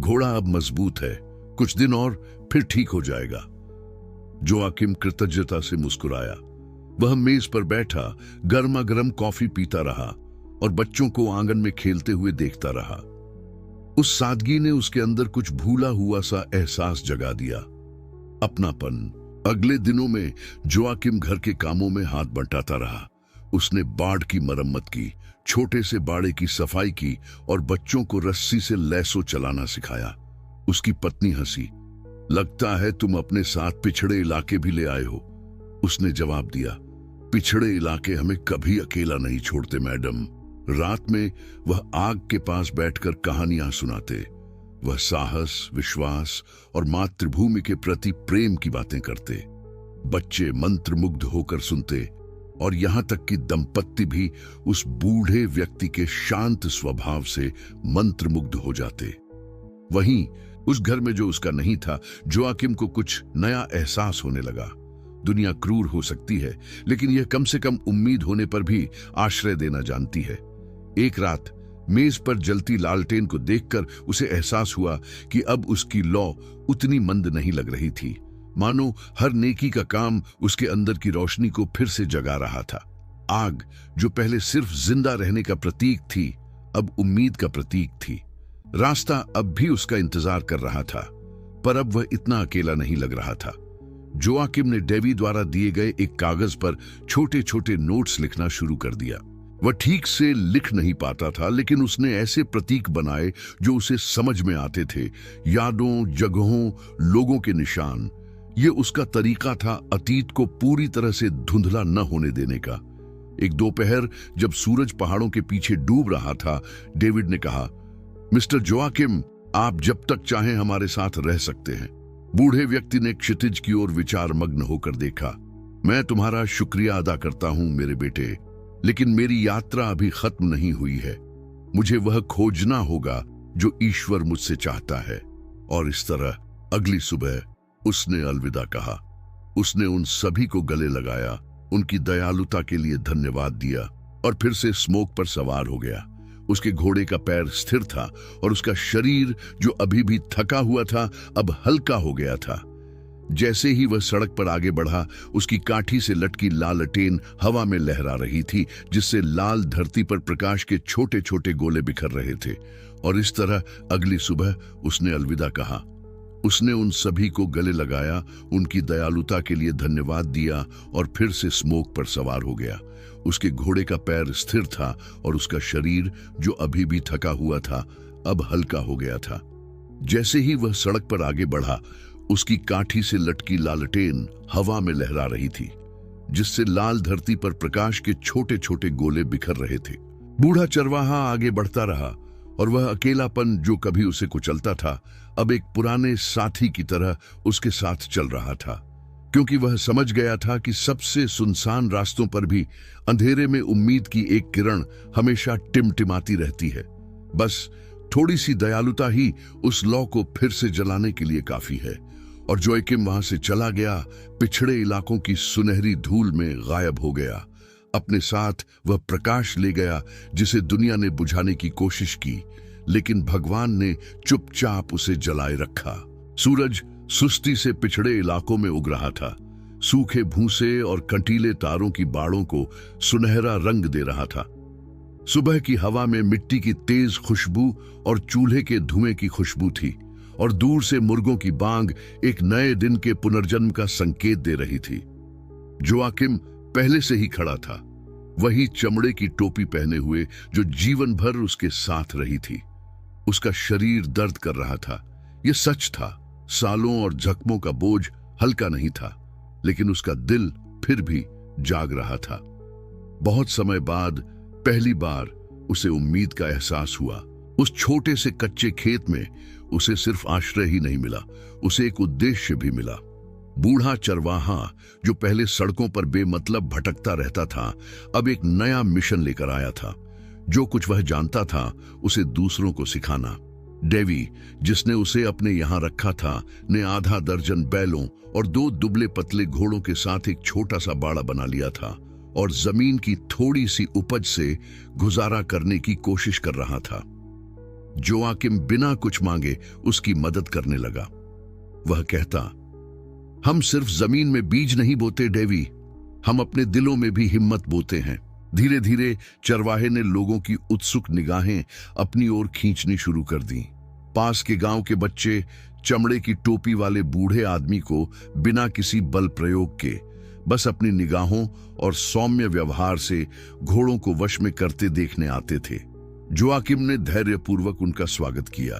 घोड़ा अब मजबूत है, कुछ दिन और फिर ठीक हो जाएगा। जोआकिम कृतज्ञता से मुस्कुराया। वह मेज पर बैठा गर्मा गर्म कॉफी पीता रहा और बच्चों को आंगन में खेलते हुए देखता रहा। उस सादगी ने उसके अंदर कुछ भूला हुआ सा एहसास जगा दिया, अपनापन। अगले दिनों में जोआकिम घर के कामों में हाथ बंटाता रहा। उसने बाड़ की मरम्मत की, छोटे से बाड़े की सफाई की और बच्चों को रस्सी से लैसो चलाना सिखाया। उसकी पत्नी हंसी, लगता है तुम अपने साथ पिछड़े इलाके भी ले आए हो। उसने जवाब दिया, पिछड़े इलाके हमें कभी अकेला नहीं छोड़ते मैडम। रात में वह आग के पास बैठकर कहानियां सुनाते। वह साहस, विश्वास और मातृभूमि के प्रति प्रेम की बातें करते। बच्चे मंत्रमुग्ध होकर सुनते और यहां तक कि दंपत्ति भी उस बूढ़े व्यक्ति के शांत स्वभाव से मंत्रमुग्ध हो जाते। वहीं उस घर में जो उसका नहीं था, जोआकिम को कुछ नया एहसास होने लगा। दुनिया क्रूर हो सकती है, लेकिन यह कम से कम उम्मीद होने पर भी आश्रय देना जानती है। एक रात मेज पर जलती लालटेन को देखकर उसे एहसास हुआ कि अब उसकी लौ उतनी मंद नहीं लग रही थी, मानो हर नेकी का काम उसके अंदर की रोशनी को फिर से जगा रहा था। आग जो पहले सिर्फ जिंदा रहने का प्रतीक थी, अब उम्मीद का प्रतीक थी। रास्ता अब भी उसका इंतजार कर रहा था, पर अब वह इतना अकेला नहीं लग रहा था। जोआकिम ने डेवी द्वारा दिए गए एक कागज पर छोटे छोटे नोट्स लिखना शुरू कर दिया। वह ठीक से लिख नहीं पाता था, लेकिन उसने ऐसे प्रतीक बनाए जो उसे समझ में आते थे। यादों, जगहों, लोगों के निशान। ये उसका तरीका था अतीत को पूरी तरह से धुंधला न होने देने का। एक दोपहर जब सूरज पहाड़ों के पीछे डूब रहा था, डेविड ने कहा, मिस्टर जोआकिम, आप जब तक चाहें हमारे साथ रह सकते हैं। बूढ़े व्यक्ति ने क्षितिज की ओर विचार मग्न होकर देखा। मैं तुम्हारा शुक्रिया अदा करता हूं मेरे बेटे, लेकिन मेरी यात्रा अभी खत्म नहीं हुई है। मुझे वह खोजना होगा जो ईश्वर मुझसे चाहता है। और इस तरह अगली सुबह उसने अलविदा कहा। उसने उन सभी को गले लगाया, उनकी दयालुता के लिए धन्यवाद दिया और फिर से स्मोक पर सवार हो गया। उसके घोड़े का पैर स्थिर था और उसका शरीर जो अभी भी थका हुआ था अब हल्का हो गया था। जैसे ही वह सड़क पर आगे बढ़ा, उसकी काठी से लटकी लालटेन हवा में लहरा रही थी, जिससे लाल धरती पर प्रकाश के छोटे छोटे गोले बिखर रहे थे। और इस तरह अगली सुबह उसने अलविदा कहा। उसने उन सभी को गले लगाया, उनकी दयालुता के लिए धन्यवाद दिया और फिर से स्मोक पर सवार हो गया। उसके घोड़े का पैर स्थिर था और उसका शरीर जो अभी भी थका हुआ था अब हल्का हो गया था। जैसे ही वह सड़क पर आगे बढ़ा, उसकी काठी से लटकी लालटेन हवा में लहरा रही थी, जिससे लाल धरती पर प्रकाश के छोटे छोटे गोले बिखर रहे थे। बूढ़ा चरवाहा आगे बढ़ता रहा और वह अकेलापन जो कभी उसे कुचलता था अब एक पुराने साथी की तरह उसके साथ चल रहा था, क्योंकि वह समझ गया था कि सबसे सुनसान रास्तों पर भी अंधेरे में उम्मीद की एक किरण हमेशा टिमटिमाती रहती है। बस थोड़ी सी दयालुता ही उस लौ को फिर से जलाने के लिए काफी है। और जोयाकिम वहां से चला गया, पिछड़े इलाकों की सुनहरी धूल में गायब हो गया। अपने साथ वह प्रकाश ले गया जिसे दुनिया ने बुझाने की कोशिश की, लेकिन भगवान ने चुपचाप उसे जलाए रखा। सूरज सुस्ती से पिछड़े इलाकों में उग रहा था, सूखे भूसे और कंटीले तारों की बाड़ों को सुनहरा रंग दे रहा था। सुबह की हवा में मिट्टी की तेज खुशबू और चूल्हे के धुएं की खुशबू थी, और दूर से मुर्गों की बांग एक नए दिन के पुनर्जन्म का संकेत दे रही थी। जोयाकिम पहले से ही खड़ा था, वही चमड़े की टोपी पहने हुए जो जीवन भर उसके साथ रही थी। उसका शरीर दर्द कर रहा था, यह सच था। सालों और जख्मों का बोझ हल्का नहीं था, लेकिन उसका दिल फिर भी जाग रहा था। बहुत समय बाद पहली बार उसे उम्मीद का एहसास हुआ। उस छोटे से कच्चे खेत में उसे सिर्फ आश्रय ही नहीं मिला, उसे एक उद्देश्य भी मिला। बूढ़ा चरवाहा जो पहले सड़कों पर बेमतलब भटकता रहता था, अब एक नया मिशन लेकर आया था। जो कुछ वह जानता था उसे दूसरों को सिखाना। डेवी, जिसने उसे अपने यहां रखा था, ने आधा दर्जन बैलों और 2 दुबले पतले घोड़ों के साथ एक छोटा सा बाड़ा बना लिया था और जमीन की थोड़ी सी उपज से गुजारा करने की कोशिश कर रहा था। जोयाकिम बिना कुछ मांगे उसकी मदद करने लगा। वह कहता, हम सिर्फ जमीन में बीज नहीं बोते डेवी, हम अपने दिलों में भी हिम्मत बोते हैं। धीरे धीरे चरवाहे ने लोगों की उत्सुक निगाहें अपनी ओर खींचनी शुरू कर दी। पास के गांव के बच्चे चमड़े की टोपी वाले बूढ़े आदमी को बिना किसी बल प्रयोग के बस अपनी निगाहों और सौम्य व्यवहार से घोड़ों को वश में करते देखने आते थे। जोयाकिम ने धैर्यपूर्वक उनका स्वागत किया,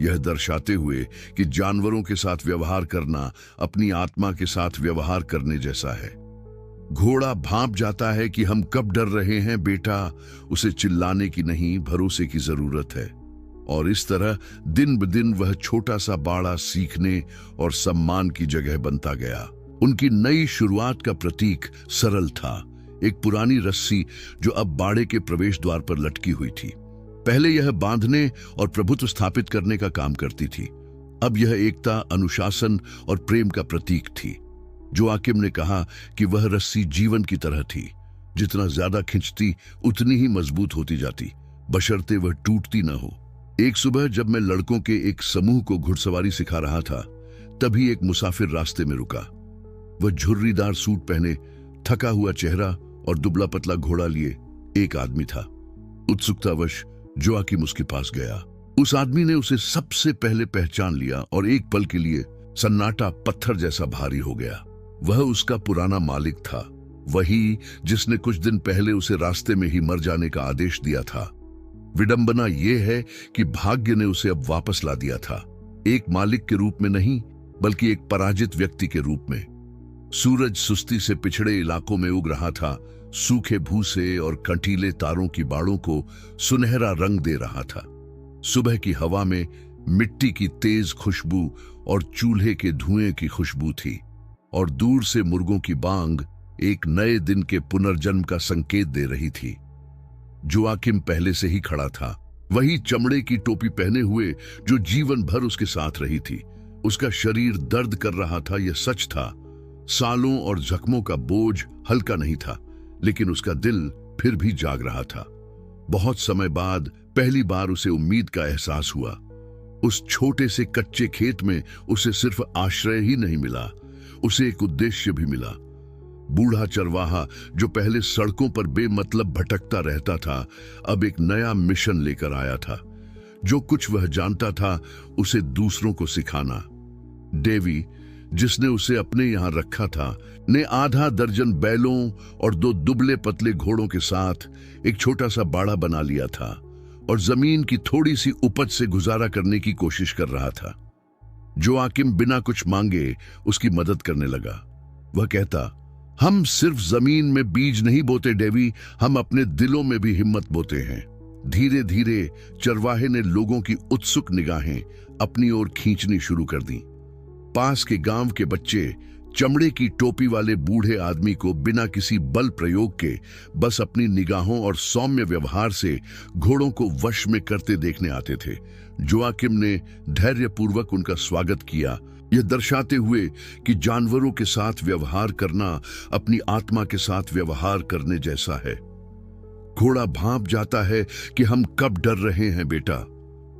यह दर्शाते हुए कि जानवरों के साथ व्यवहार करना अपनी आत्मा के साथ व्यवहार करने जैसा है। घोड़ा भांप जाता है कि हम कब डर रहे हैं बेटा, उसे चिल्लाने की नहीं, भरोसे की जरूरत है। और इस तरह दिन ब दिन वह छोटा सा बाड़ा सीखने और सम्मान की जगह बनता गया। उनकी नई शुरुआत का प्रतीक सरल था, एक पुरानी रस्सी जो अब बाड़े के प्रवेश द्वार पर लटकी हुई थी। पहले यह बांधने और प्रभुत्व स्थापित करने का काम करती थी, अब यह एकता, अनुशासन और प्रेम का प्रतीक थी। जोयाकिम ने कहा कि वह रस्सी जीवन की तरह थी, जितना ज्यादा खिंचती उतनी ही मजबूत होती जाती, बशर्ते वह टूटती न हो। एक सुबह जब मैं लड़कों के एक समूह को घुड़सवारी सिखा रहा था, तभी एक मुसाफिर रास्ते में रुका। वह झुर्रीदार सूट पहने, थका हुआ चेहरा और दुबला पतला घोड़ा लिए एक आदमी था। उत्सुकतावश जोयाकिम उसके पास गया। उस आदमी ने उसे सबसे पहले पहचान लिया और एक पल के लिए सन्नाटा पत्थर जैसा भारी हो गया। वह उसका पुराना मालिक था, वही जिसने कुछ दिन पहले उसे रास्ते में ही मर जाने का आदेश दिया था। विडंबना यह है कि भाग्य ने उसे अब वापस ला दिया था, एक मालिक के रूप में नहीं, बल्कि एक पराजित व्यक्ति के रूप में। सूरज सुस्ती से पिछड़े इलाकों में उग रहा था, सूखे भूसे और कंटीले तारों की बाड़ों को सुनहरा रंग दे रहा था। सुबह की हवा में मिट्टी की तेज खुशबू और चूल्हे के धुएं की खुशबू थी, और दूर से मुर्गों की बांग एक नए दिन के पुनर्जन्म का संकेत दे रही थी। जोआकिम पहले से ही खड़ा था, वही चमड़े की टोपी पहने हुए जो जीवन भर उसके साथ रही थी। उसका शरीर दर्द कर रहा था, यह सच था। सालों और जख्मों का बोझ हल्का नहीं था, लेकिन उसका दिल फिर भी जाग रहा था। बहुत समय बाद पहली बार उसे उम्मीद का एहसास हुआ। उस छोटे से कच्चे खेत में उसे सिर्फ आश्रय ही नहीं मिला, उसे एक उद्देश्य भी मिला। बूढ़ा चरवाहा जो पहले सड़कों पर बेमतलब भटकता रहता था, अब एक नया मिशन लेकर आया था। जो कुछ वह जानता था उसे दूसरों को सिखाना। डेवी, जिसने उसे अपने यहां रखा था, ने आधा दर्जन बैलों और 2 दुबले पतले घोड़ों के साथ एक छोटा सा बाड़ा बना लिया था और जमीन की थोड़ी सी उपज से गुजारा करने की कोशिश कर रहा था। जोआकिम बिना कुछ मांगे उसकी मदद करने लगा। वह कहता, हम सिर्फ जमीन में बीज नहीं बोते डेवी, हम अपने दिलों में भी हिम्मत बोते हैं। धीरे धीरे चरवाहे ने लोगों की उत्सुक निगाहें अपनी ओर खींचनी शुरू कर दी। पास के गांव के बच्चे चमड़े की टोपी वाले बूढ़े आदमी को बिना किसी बल प्रयोग के बस अपनी निगाहों और सौम्य व्यवहार से घोड़ों को वश में करते देखने आते थे। जोआकिम ने धैर्यपूर्वक उनका स्वागत किया, यह दर्शाते हुए कि जानवरों के साथ व्यवहार करना अपनी आत्मा के साथ व्यवहार करने जैसा है। घोड़ा भांप जाता है कि हम कब डर रहे हैं बेटा,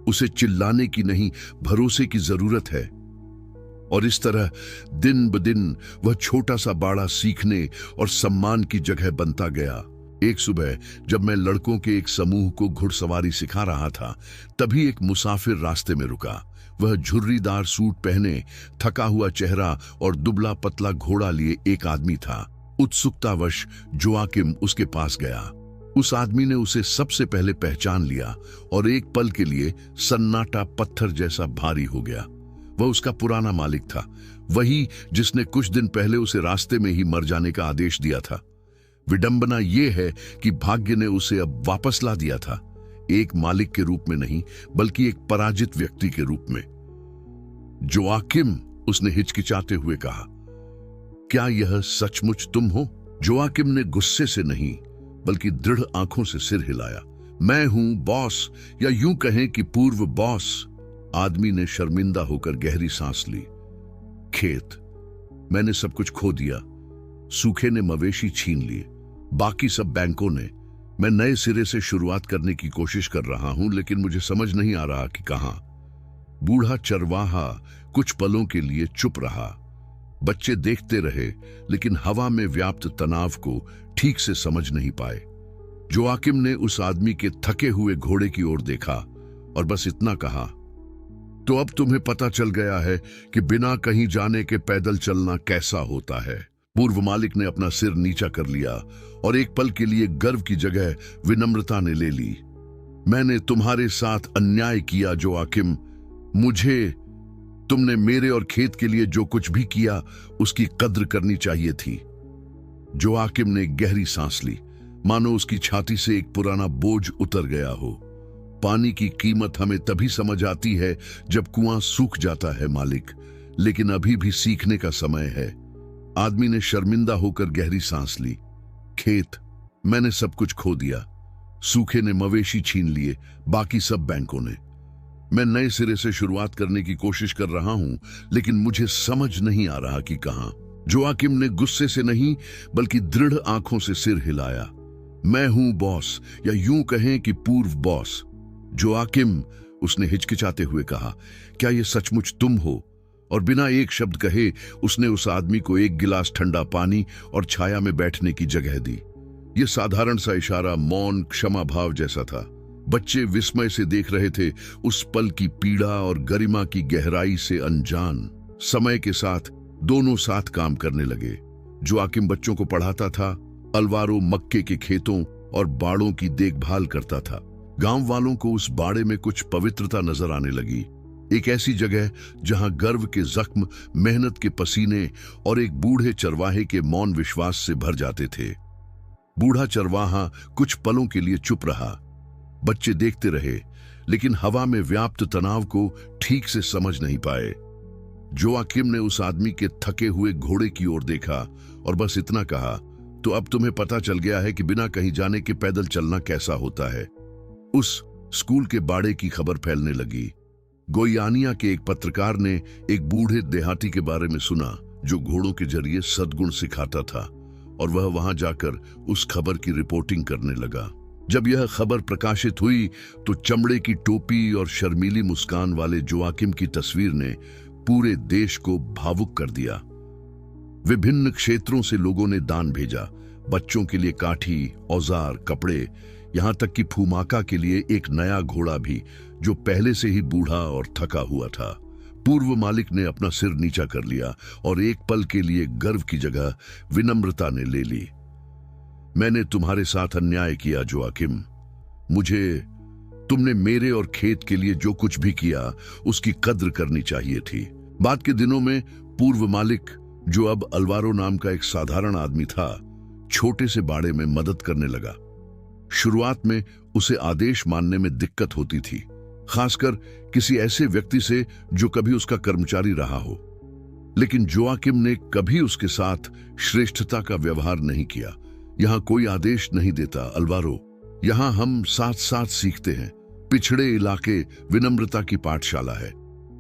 उसे चिल्लाने की नहीं, भरोसे की जरूरत है। और इस तरह दिन ब दिन वह छोटा सा बाड़ा सीखने और सम्मान की जगह बनता गया। एक सुबह जब मैं लड़कों के एक समूह को घुड़सवारी सिखा रहा था, तभी एक मुसाफिर रास्ते में रुका। वह झुर्रीदार सूट पहने, थका हुआ चेहरा और दुबला पतला घोड़ा लिए एक आदमी था। उत्सुकतावश जोआकिम उसके पास गया। उस आदमी ने उसे सबसे पहले पहचान लिया और एक पल के लिए सन्नाटा पत्थर जैसा भारी हो गया। वह उसका पुराना मालिक था, वही जिसने कुछ दिन पहले उसे रास्ते में ही मर जाने का आदेश दिया था। विडंबना यह है कि भाग्य ने उसे अब वापस ला दिया था, एक मालिक के रूप में नहीं, बल्कि एक पराजित व्यक्ति के रूप में। जोआकिम, उसने हिचकिचाते हुए कहा, क्या यह सचमुच तुम हो? जोआकिम ने गुस्से से नहीं, बल्कि दृढ़ आंखों से सिर हिलाया। मैं हूं बॉस, या यूं कहें कि पूर्व बॉस। आदमी ने शर्मिंदा होकर गहरी सांस ली। खेत, मैंने सब कुछ खो दिया। सूखे ने मवेशी छीन लिए, बाकी सब बैंकों ने। मैं नए सिरे से शुरुआत करने की कोशिश कर रहा हूं, लेकिन मुझे समझ नहीं आ रहा कि कहां। बूढ़ा चरवाहा कुछ पलों के लिए चुप रहा। बच्चे देखते रहे, लेकिन हवा में व्याप्त तनाव को ठीक से समझ नहीं पाए। जोआकिम ने उस आदमी के थके हुए घोड़े की ओर देखा और बस इतना कहा, तो अब तुम्हें पता चल गया है कि बिना कहीं जाने के पैदल चलना कैसा होता है। पूर्व मालिक ने अपना सिर नीचा कर लिया और एक पल के लिए गर्व की जगह विनम्रता ने ले ली। मैंने तुम्हारे साथ अन्याय किया जोआकिम। तुमने मेरे और खेत के लिए जो कुछ भी किया उसकी कद्र करनी चाहिए थी। जोआकिम ने गहरी सांस ली, मानो उसकी छाती से एक पुराना बोझ उतर गया हो। पानी की कीमत हमें तभी समझ आती है जब कुआं सूख जाता है मालिक, लेकिन अभी भी सीखने का समय है। आदमी ने शर्मिंदा होकर गहरी सांस ली। खेत, मैंने सब कुछ खो दिया। सूखे ने मवेशी छीन लिए, बाकी सब बैंकों ने। मैं नए सिरे से शुरुआत करने की कोशिश कर रहा हूं, लेकिन मुझे समझ नहीं आ रहा कि कहां। जोआकिम ने गुस्से से नहीं, बल्कि दृढ़ आंखों से सिर हिलाया। मैं हूं बॉस, या यूं कहें कि पूर्व बॉस। जोआकिम, उसने हिचकिचाते हुए कहा, क्या यह सचमुच तुम हो? और बिना एक शब्द कहे उसने उस आदमी को एक गिलास ठंडा पानी और छाया में बैठने की जगह दी। यह साधारण सा इशारा मौन क्षमा भाव जैसा था। बच्चे विस्मय से देख रहे थे, उस पल की पीड़ा और गरिमा की गहराई से अनजान। समय के साथ दोनों साथ काम करने लगे। जोआकिम बच्चों को पढ़ाता था, अलवारो मक्के के खेतों और बाड़ों की देखभाल करता था। गांव वालों को उस बाड़े में कुछ पवित्रता नजर आने लगी, एक ऐसी जगह जहां गर्व के जख्म, मेहनत के पसीने और एक बूढ़े चरवाहे के मौन विश्वास से भर जाते थे। बूढ़ा चरवाहा कुछ पलों के लिए चुप रहा। बच्चे देखते रहे, लेकिन हवा में व्याप्त तनाव को ठीक से समझ नहीं पाए। जोआकिम ने उस आदमी के थके हुए घोड़े की ओर देखा और बस इतना कहा, तो अब तुम्हें पता चल गया है कि बिना कहीं जाने के पैदल चलना कैसा होता है। उस स्कूल के बाड़े की खबर फैलने लगी। गोयानिया के एक पत्रकार ने एक बूढ़े देहाती के बारे में सुना जो घोड़ों के जरिए सद्गुण सिखाता था, और वह वहां जाकर उस खबर की रिपोर्टिंग करने लगा। जब यह खबर प्रकाशित हुई तो चमड़े की टोपी और शर्मीली मुस्कान वाले जोआकिम की तस्वीर ने पूरे देश को भावुक कर दिया। विभिन्न क्षेत्रों से लोगों ने दान भेजा, बच्चों के लिए काठी, औजार, कपड़े, यहां तक कि फूमाका के लिए एक नया घोड़ा भी, जो पहले से ही बूढ़ा और थका हुआ था। पूर्व मालिक ने अपना सिर नीचा कर लिया और एक पल के लिए गर्व की जगह विनम्रता ने ले ली। मैंने तुम्हारे साथ अन्याय किया जोआकिम। तुमने मेरे और खेत के लिए जो कुछ भी किया उसकी कद्र करनी चाहिए थी। बाद के दिनों में पूर्व मालिक, जो अब अल्वारो नाम का एक साधारण आदमी था, छोटे से बाड़े में मदद करने लगा। शुरुआत में उसे आदेश मानने में दिक्कत होती थी, खासकर किसी ऐसे व्यक्ति से जो कभी उसका कर्मचारी रहा हो। लेकिन जोआकिम ने कभी उसके साथ श्रेष्ठता का व्यवहार नहीं किया। यहां कोई आदेश नहीं देता अल्वारो, यहां हम साथ साथ सीखते हैं। पिछड़े इलाके विनम्रता की पाठशाला है।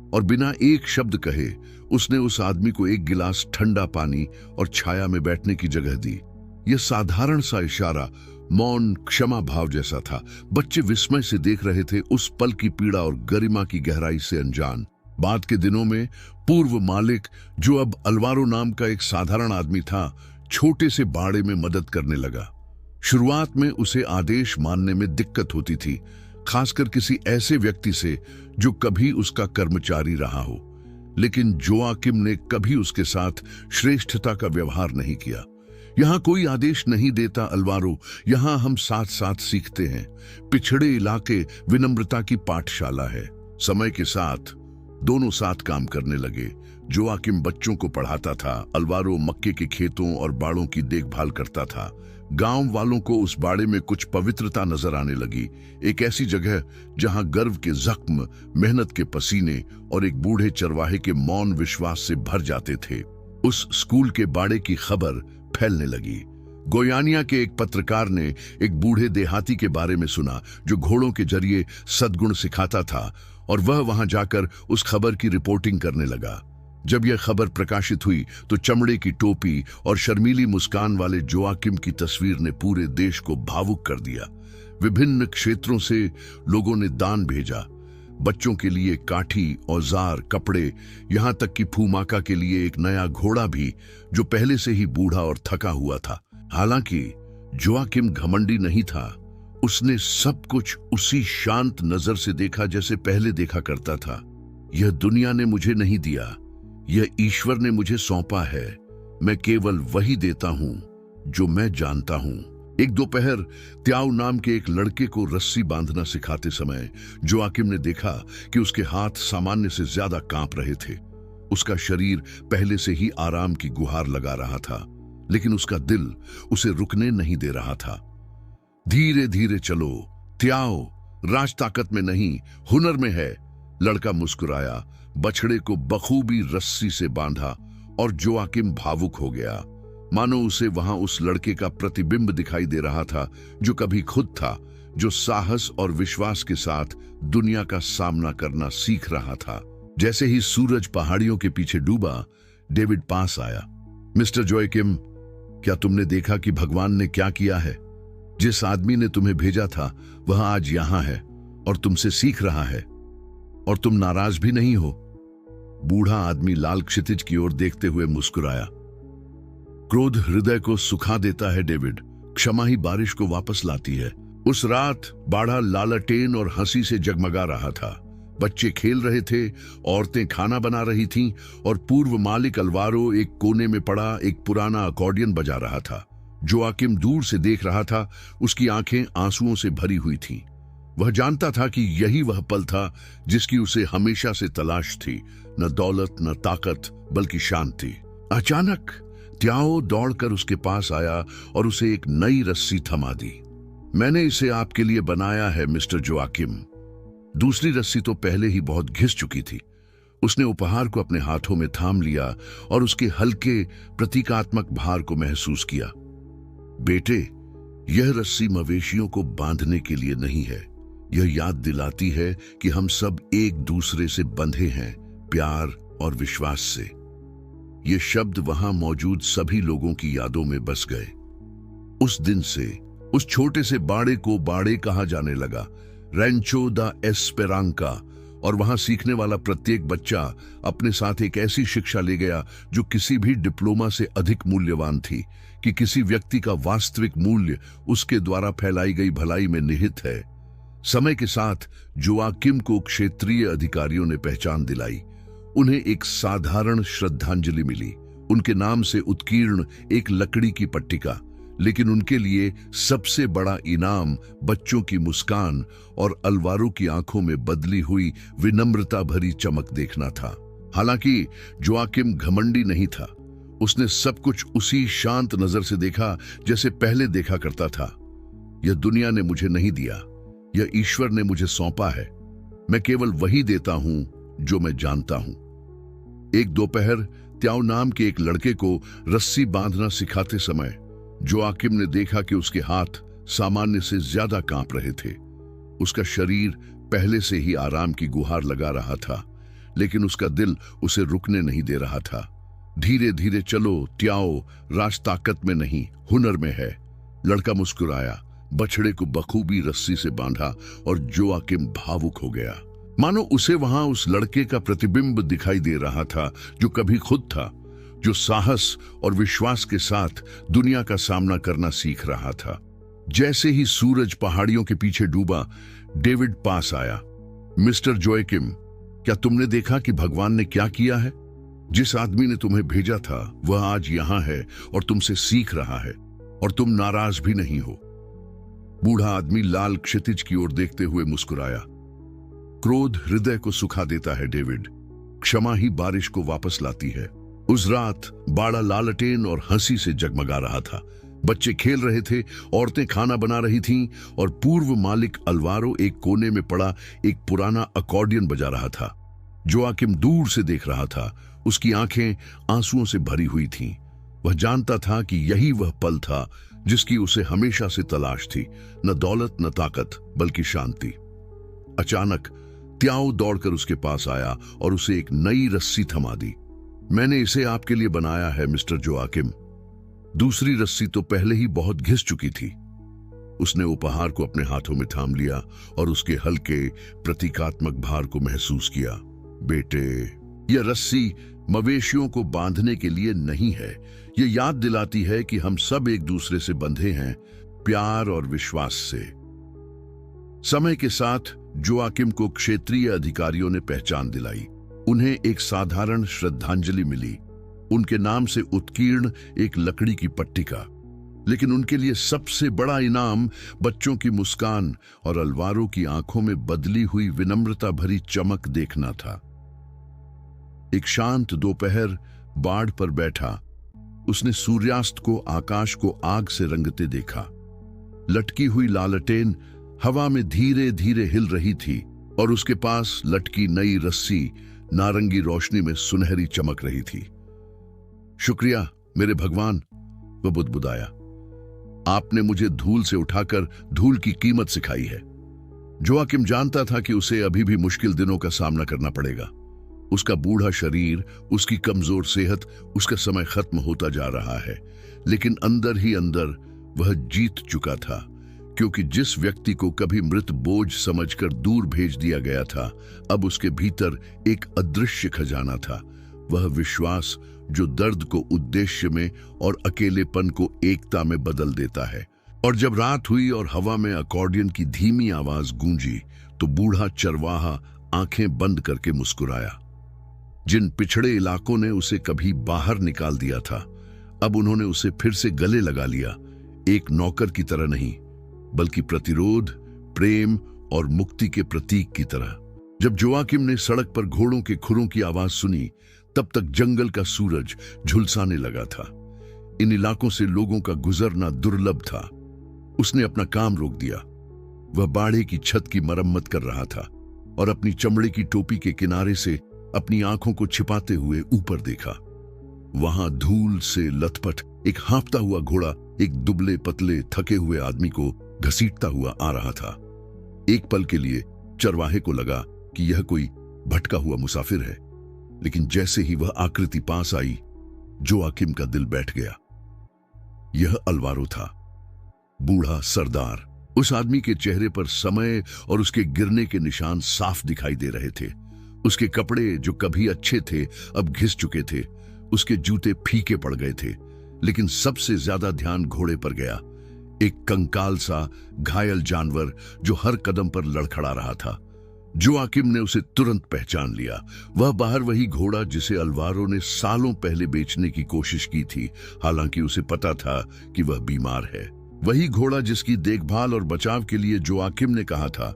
और बिना एक शब्द कहे उसने उस आदमी को एक गिलास ठंडा पानी और छाया में बैठने की जगह दी। यह साधारण सा इशारा मौन क्षमा भाव जैसा था। बच्चे विस्मय से देख रहे थे, उस पल की पीड़ा और गरिमा की गहराई से अनजान। बाद के दिनों में पूर्व मालिक, जो अब अल्वारो नाम का एक साधारण आदमी था, छोटे से बाड़े में मदद करने लगा। शुरुआत में उसे आदेश मानने में दिक्कत होती थी, खासकर किसी ऐसे व्यक्ति से जो कभी उसका कर्मचारी रहा हो। लेकिन जोआकिम ने कभी उसके साथ श्रेष्ठता का व्यवहार नहीं किया। यहां कोई आदेश नहीं देता अल्वारो, यहां हम साथ साथ सीखते हैं। पिछड़े इलाके विनम्रता की पाठशाला है। समय के साथ दोनों साथ काम करने लगे। जोआकिम बच्चों को पढ़ाता था, अल्वारो मक्के के खेतों और बाड़ों की देखभाल करता था। गांव वालों को उस बाड़े में कुछ पवित्रता नजर आने लगी, एक ऐसी जगह जहां गर्व के जख्म, मेहनत के पसीने और एक बूढ़े चरवाहे के मौन विश्वास से भर जाते थे। उस स्कूल के बाड़े की खबर फैलने लगी। गोयानिया के एक पत्रकार ने एक बूढ़े देहाती के बारे में सुना जो घोड़ों के जरिए सद्गुण सिखाता था, और वह वहां जाकर उस खबर की रिपोर्टिंग करने लगा। जब यह खबर प्रकाशित हुई तो चमड़े की टोपी और शर्मीली मुस्कान वाले जोआकिम की तस्वीर ने पूरे देश को भावुक कर दिया। विभिन्न क्षेत्रों से लोगों ने दान भेजा, बच्चों के लिए काठी, औजार, कपड़े, यहां तक कि फूमाका के लिए एक नया घोड़ा भी, जो पहले से ही बूढ़ा और थका हुआ था। हालांकि जोआकिम घमंडी नहीं था, उसने सब कुछ उसी शांत नजर से देखा जैसे पहले देखा करता था। यह दुनिया ने मुझे नहीं दिया, यह ईश्वर ने मुझे सौंपा है। मैं केवल वही देता हूं जो मैं जानता हूं। एक दोपहर त्याऊ नाम के एक लड़के को रस्सी बांधना सिखाते समय जोआकिम ने देखा कि उसके हाथ सामान्य से ज्यादा कांप रहे थे। उसका शरीर पहले से ही आराम की गुहार लगा रहा था, लेकिन उसका दिल उसे रुकने नहीं दे रहा था। धीरे धीरे चलो त्याऊ, राज ताकत में नहीं हुनर में है। लड़का मुस्कुराया, बछड़े को बखूबी रस्सी से बांधा और जोआकिम भावुक हो गया, मानो उसे वहां उस लड़के का प्रतिबिंब दिखाई दे रहा था जो कभी खुद था, जो साहस और विश्वास के साथ दुनिया का सामना करना सीख रहा था। जैसे ही सूरज पहाड़ियों के पीछे डूबा, डेविड पास आया। मिस्टर जोआकिम, क्या तुमने देखा कि भगवान ने क्या किया है? जिस आदमी ने तुम्हें भेजा था वह आज यहां है और तुमसे सीख रहा है, और तुम नाराज भी नहीं हो। बूढ़ा आदमी लाल क्षितिज की ओर देखते हुए मुस्कुराया। क्रोध हृदय को सुखा देता है डेविड, क्षमा ही बारिश को वापस लाती है। उस रात बाड़ा लालटेन और हंसी से जगमगा रहा था। बच्चे खेल रहे थे, औरतें खाना बना रही थीं, और पूर्व मालिक अल्वारो एक कोने में पड़ा एक पुराना अकॉर्डियन बजा रहा था। जोआकिम दूर से देख रहा था, उसकी आंखें आंसुओं से भरी हुई थीं। वह जानता था कि यही वह पल था जिसकी उसे हमेशा से तलाश थी, न दौलत न ताकत बल्कि शांति। अचानक त्याओ दौड़कर उसके पास आया और उसे एक नई रस्सी थमा दी। मैंने इसे आपके लिए बनाया है मिस्टर जोआकिम। दूसरी रस्सी तो पहले ही बहुत घिस चुकी थी। उसने उपहार को अपने हाथों में थाम लिया और उसके हल्के प्रतीकात्मक भार को महसूस किया। बेटे, यह रस्सी मवेशियों को बांधने के लिए नहीं है। यह याद दिलाती है कि हम सब एक दूसरे से बंधे हैं, प्यार और विश्वास से। ये शब्द वहां मौजूद सभी लोगों की यादों में बस गए। उस दिन से उस छोटे से बाड़े को बाड़े कहा जाने लगा, रैंचो दा एस्पेरांका, और वहां सीखने वाला प्रत्येक बच्चा अपने साथ एक ऐसी शिक्षा ले गया जो किसी भी डिप्लोमा से अधिक मूल्यवान थी, कि किसी व्यक्ति का वास्तविक मूल्य उसके द्वारा फैलाई गई भलाई में निहित है। समय के साथ जोआकिम को क्षेत्रीय अधिकारियों ने पहचान दिलाई। उन्हें एक साधारण श्रद्धांजलि मिली, उनके नाम से उत्कीर्ण एक लकड़ी की पट्टिका, लेकिन उनके लिए सबसे बड़ा इनाम बच्चों की मुस्कान और अलवारों की आंखों में बदली हुई विनम्रता भरी चमक देखना था। हालांकि जोआकिम घमंडी नहीं था। उसने सब कुछ उसी शांत नजर से देखा जैसे पहले देखा करता था। यह दुनिया ने मुझे नहीं दिया, यह ईश्वर ने मुझे सौंपा है। मैं केवल वही देता हूं जो मैं जानता हूं। एक दोपहर त्याओ नाम के एक लड़के को रस्सी बांधना सिखाते समय जोआकिम ने देखा कि उसके हाथ सामान्य से ज्यादा कांप रहे थे। उसका शरीर पहले से ही आराम की गुहार लगा रहा था, लेकिन उसका दिल उसे रुकने नहीं दे रहा था। धीरे धीरे चलो त्याओ, राज ताकत में नहीं हुनर में है। लड़का मुस्कुराया, बछड़े को बखूबी रस्सी से बांधा और जोआकिम भावुक हो गया, मानो उसे वहां उस लड़के का प्रतिबिंब दिखाई दे रहा था जो कभी खुद था, जो साहस और विश्वास के साथ दुनिया का सामना करना सीख रहा था। जैसे ही सूरज पहाड़ियों के पीछे डूबा, डेविड पास आया। मिस्टर जोआकिम, क्या तुमने देखा कि भगवान ने क्या किया है? जिस आदमी ने तुम्हें भेजा था वह आज यहां है और तुमसे सीख रहा है, और तुम नाराज भी नहीं हो। बूढ़ा आदमी लाल क्षितिज की ओर देखते हुए मुस्कुराया। क्रोध हृदय को सुखा देता है डेविड, क्षमा ही बारिश को वापस लाती है। उस रात बाड़ा लालटेन और हंसी से जगमगा रहा था। बच्चे खेल रहे थे, औरतें खाना बना रही थीं, और पूर्व मालिक अलवारो एक कोने में पड़ा एक पुराना अकॉर्डियन बजा रहा था। जोआकिम दूर से देख रहा था, उसकी आंखें आंसुओं से भरी हुई थीं। वह जानता था कि यही वह पल था जिसकी उसे हमेशा से तलाश थी, न दौलत न ताकत, बल्कि शांति। अचानक त्याओ दौड़कर उसके पास आया और उसे एक नई रस्सी थमा दी। मैंने इसे आपके लिए बनाया है मिस्टर जोआकिम। दूसरी रस्सी तो पहले ही बहुत घिस चुकी थी। उसने उपहार को अपने हाथों में थाम लिया और उसके हल्के प्रतीकात्मक भार को महसूस किया। बेटे, यह रस्सी मवेशियों को बांधने के लिए नहीं है। यह याद दिलाती है कि हम सब एक दूसरे से बंधे हैं, प्यार और विश्वास से। समय के साथ जोआकिम को क्षेत्रीय अधिकारियों ने पहचान दिलाई। उन्हें एक साधारण श्रद्धांजलि मिली, उनके नाम से उत्कीर्ण एक लकड़ी की पट्टिका, लेकिन उनके लिए सबसे बड़ा इनाम बच्चों की मुस्कान और अलवारों की आंखों में बदली हुई विनम्रता भरी चमक देखना था। एक शांत दोपहर बाड़ पर बैठा, उसने सूर्यास्त को, आकाश को आग से रंगते देखा। लटकी हुई लालटेन हवा में धीरे धीरे हिल रही थी और उसके पास लटकी नई रस्सी नारंगी रोशनी में सुनहरी चमक रही थी। शुक्रिया मेरे भगवान, वह बुदबुदाया। आपने मुझे धूल से उठाकर धूल की कीमत सिखाई है। जोआकिम जानता था कि उसे अभी भी मुश्किल दिनों का सामना करना पड़ेगा। उसका बूढ़ा शरीर, उसकी कमजोर सेहत, उसका समय खत्म होता जा रहा है, लेकिन अंदर ही अंदर वह जीत चुका था, क्योंकि जिस व्यक्ति को कभी मृत बोझ समझकर दूर भेज दिया गया था, अब उसके भीतर एक अदृश्य खजाना था। वह विश्वास जो दर्द को उद्देश्य में और अकेलेपन को एकता में बदल देता है। और जब रात हुई और हवा में अकॉर्डियन की धीमी आवाज गूंजी, तो बूढ़ा चरवाहा आंखें बंद करके मुस्कुराया। जिन पिछड़े इलाकों ने उसे कभी बाहर निकाल दिया था, अब उन्होंने उसे फिर से गले लगा लिया, एक नौकर की तरह नहीं, बल्कि प्रतिरोध, प्रेम और मुक्ति के प्रतीक की तरह। जब जोआकिम ने सड़क पर घोड़ों के खुरों की आवाज सुनी, तब तक जंगल का सूरज झुलसाने लगा था। इन इलाकों से लोगों का गुजरना दुर्लभ था। उसने अपना काम रोक दिया। वह बाड़े की छत की मरम्मत कर रहा था और अपनी चमड़े की टोपी के किनारे से अपनी आंखों को छिपाते हुए ऊपर देखा। वहां धूल से लथपथ एक हाँफता हुआ घोड़ा एक दुबले पतले थके हुए आदमी को घसीटता हुआ आ रहा था। एक पल के लिए चरवाहे को लगा कि यह कोई भटका हुआ मुसाफिर है, लेकिन जैसे ही वह आकृति पास आई, जोआकिम का दिल बैठ गया। यह अल्वारो था, बूढ़ा सरदार। उस आदमी के चेहरे पर समय और उसके गिरने के निशान साफ दिखाई दे रहे थे। उसके कपड़े जो कभी अच्छे थे अब घिस चुके थे, उसके जूते फीके पड़ गए थे, लेकिन सबसे ज्यादा ध्यान घोड़े पर गया। एक कंकाल सा घायल जानवर जो हर कदम पर लड़खड़ा रहा था। जोआकिम ने उसे तुरंत पहचान लिया। वह बाहर वही घोड़ा जिसे अल्वारो ने सालों पहले बेचने की कोशिश की थी, हालांकि उसे पता था कि वह बीमार है। वही घोड़ा जिसकी देखभाल और बचाव के लिए जोआकिम ने कहा था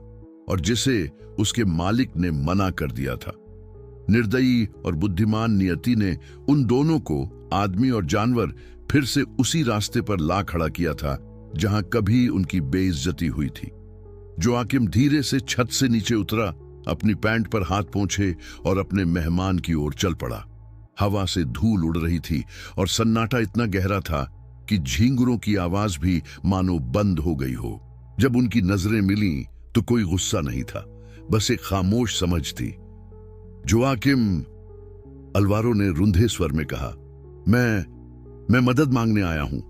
और जिसे उसके मालिक ने मना कर दिया था। निर्दयी और बुद्धिमान नियति ने उन दोनों को, आदमी और जानवर, फिर से उसी रास्ते पर ला खड़ा किया था जहां कभी उनकी बेइज्जती हुई थी। जोआकिम धीरे से छत से नीचे उतरा, अपनी पैंट पर हाथ पोंछे और अपने मेहमान की ओर चल पड़ा। हवा से धूल उड़ रही थी और सन्नाटा इतना गहरा था कि झींगुरों की आवाज भी मानो बंद हो गई हो। जब उनकी नजरें मिली तो कोई गुस्सा नहीं था, बस एक खामोश समझ थी। जोआकिम, अल्वारो ने रुंधे स्वर में कहा, मैं मदद मांगने आया हूं।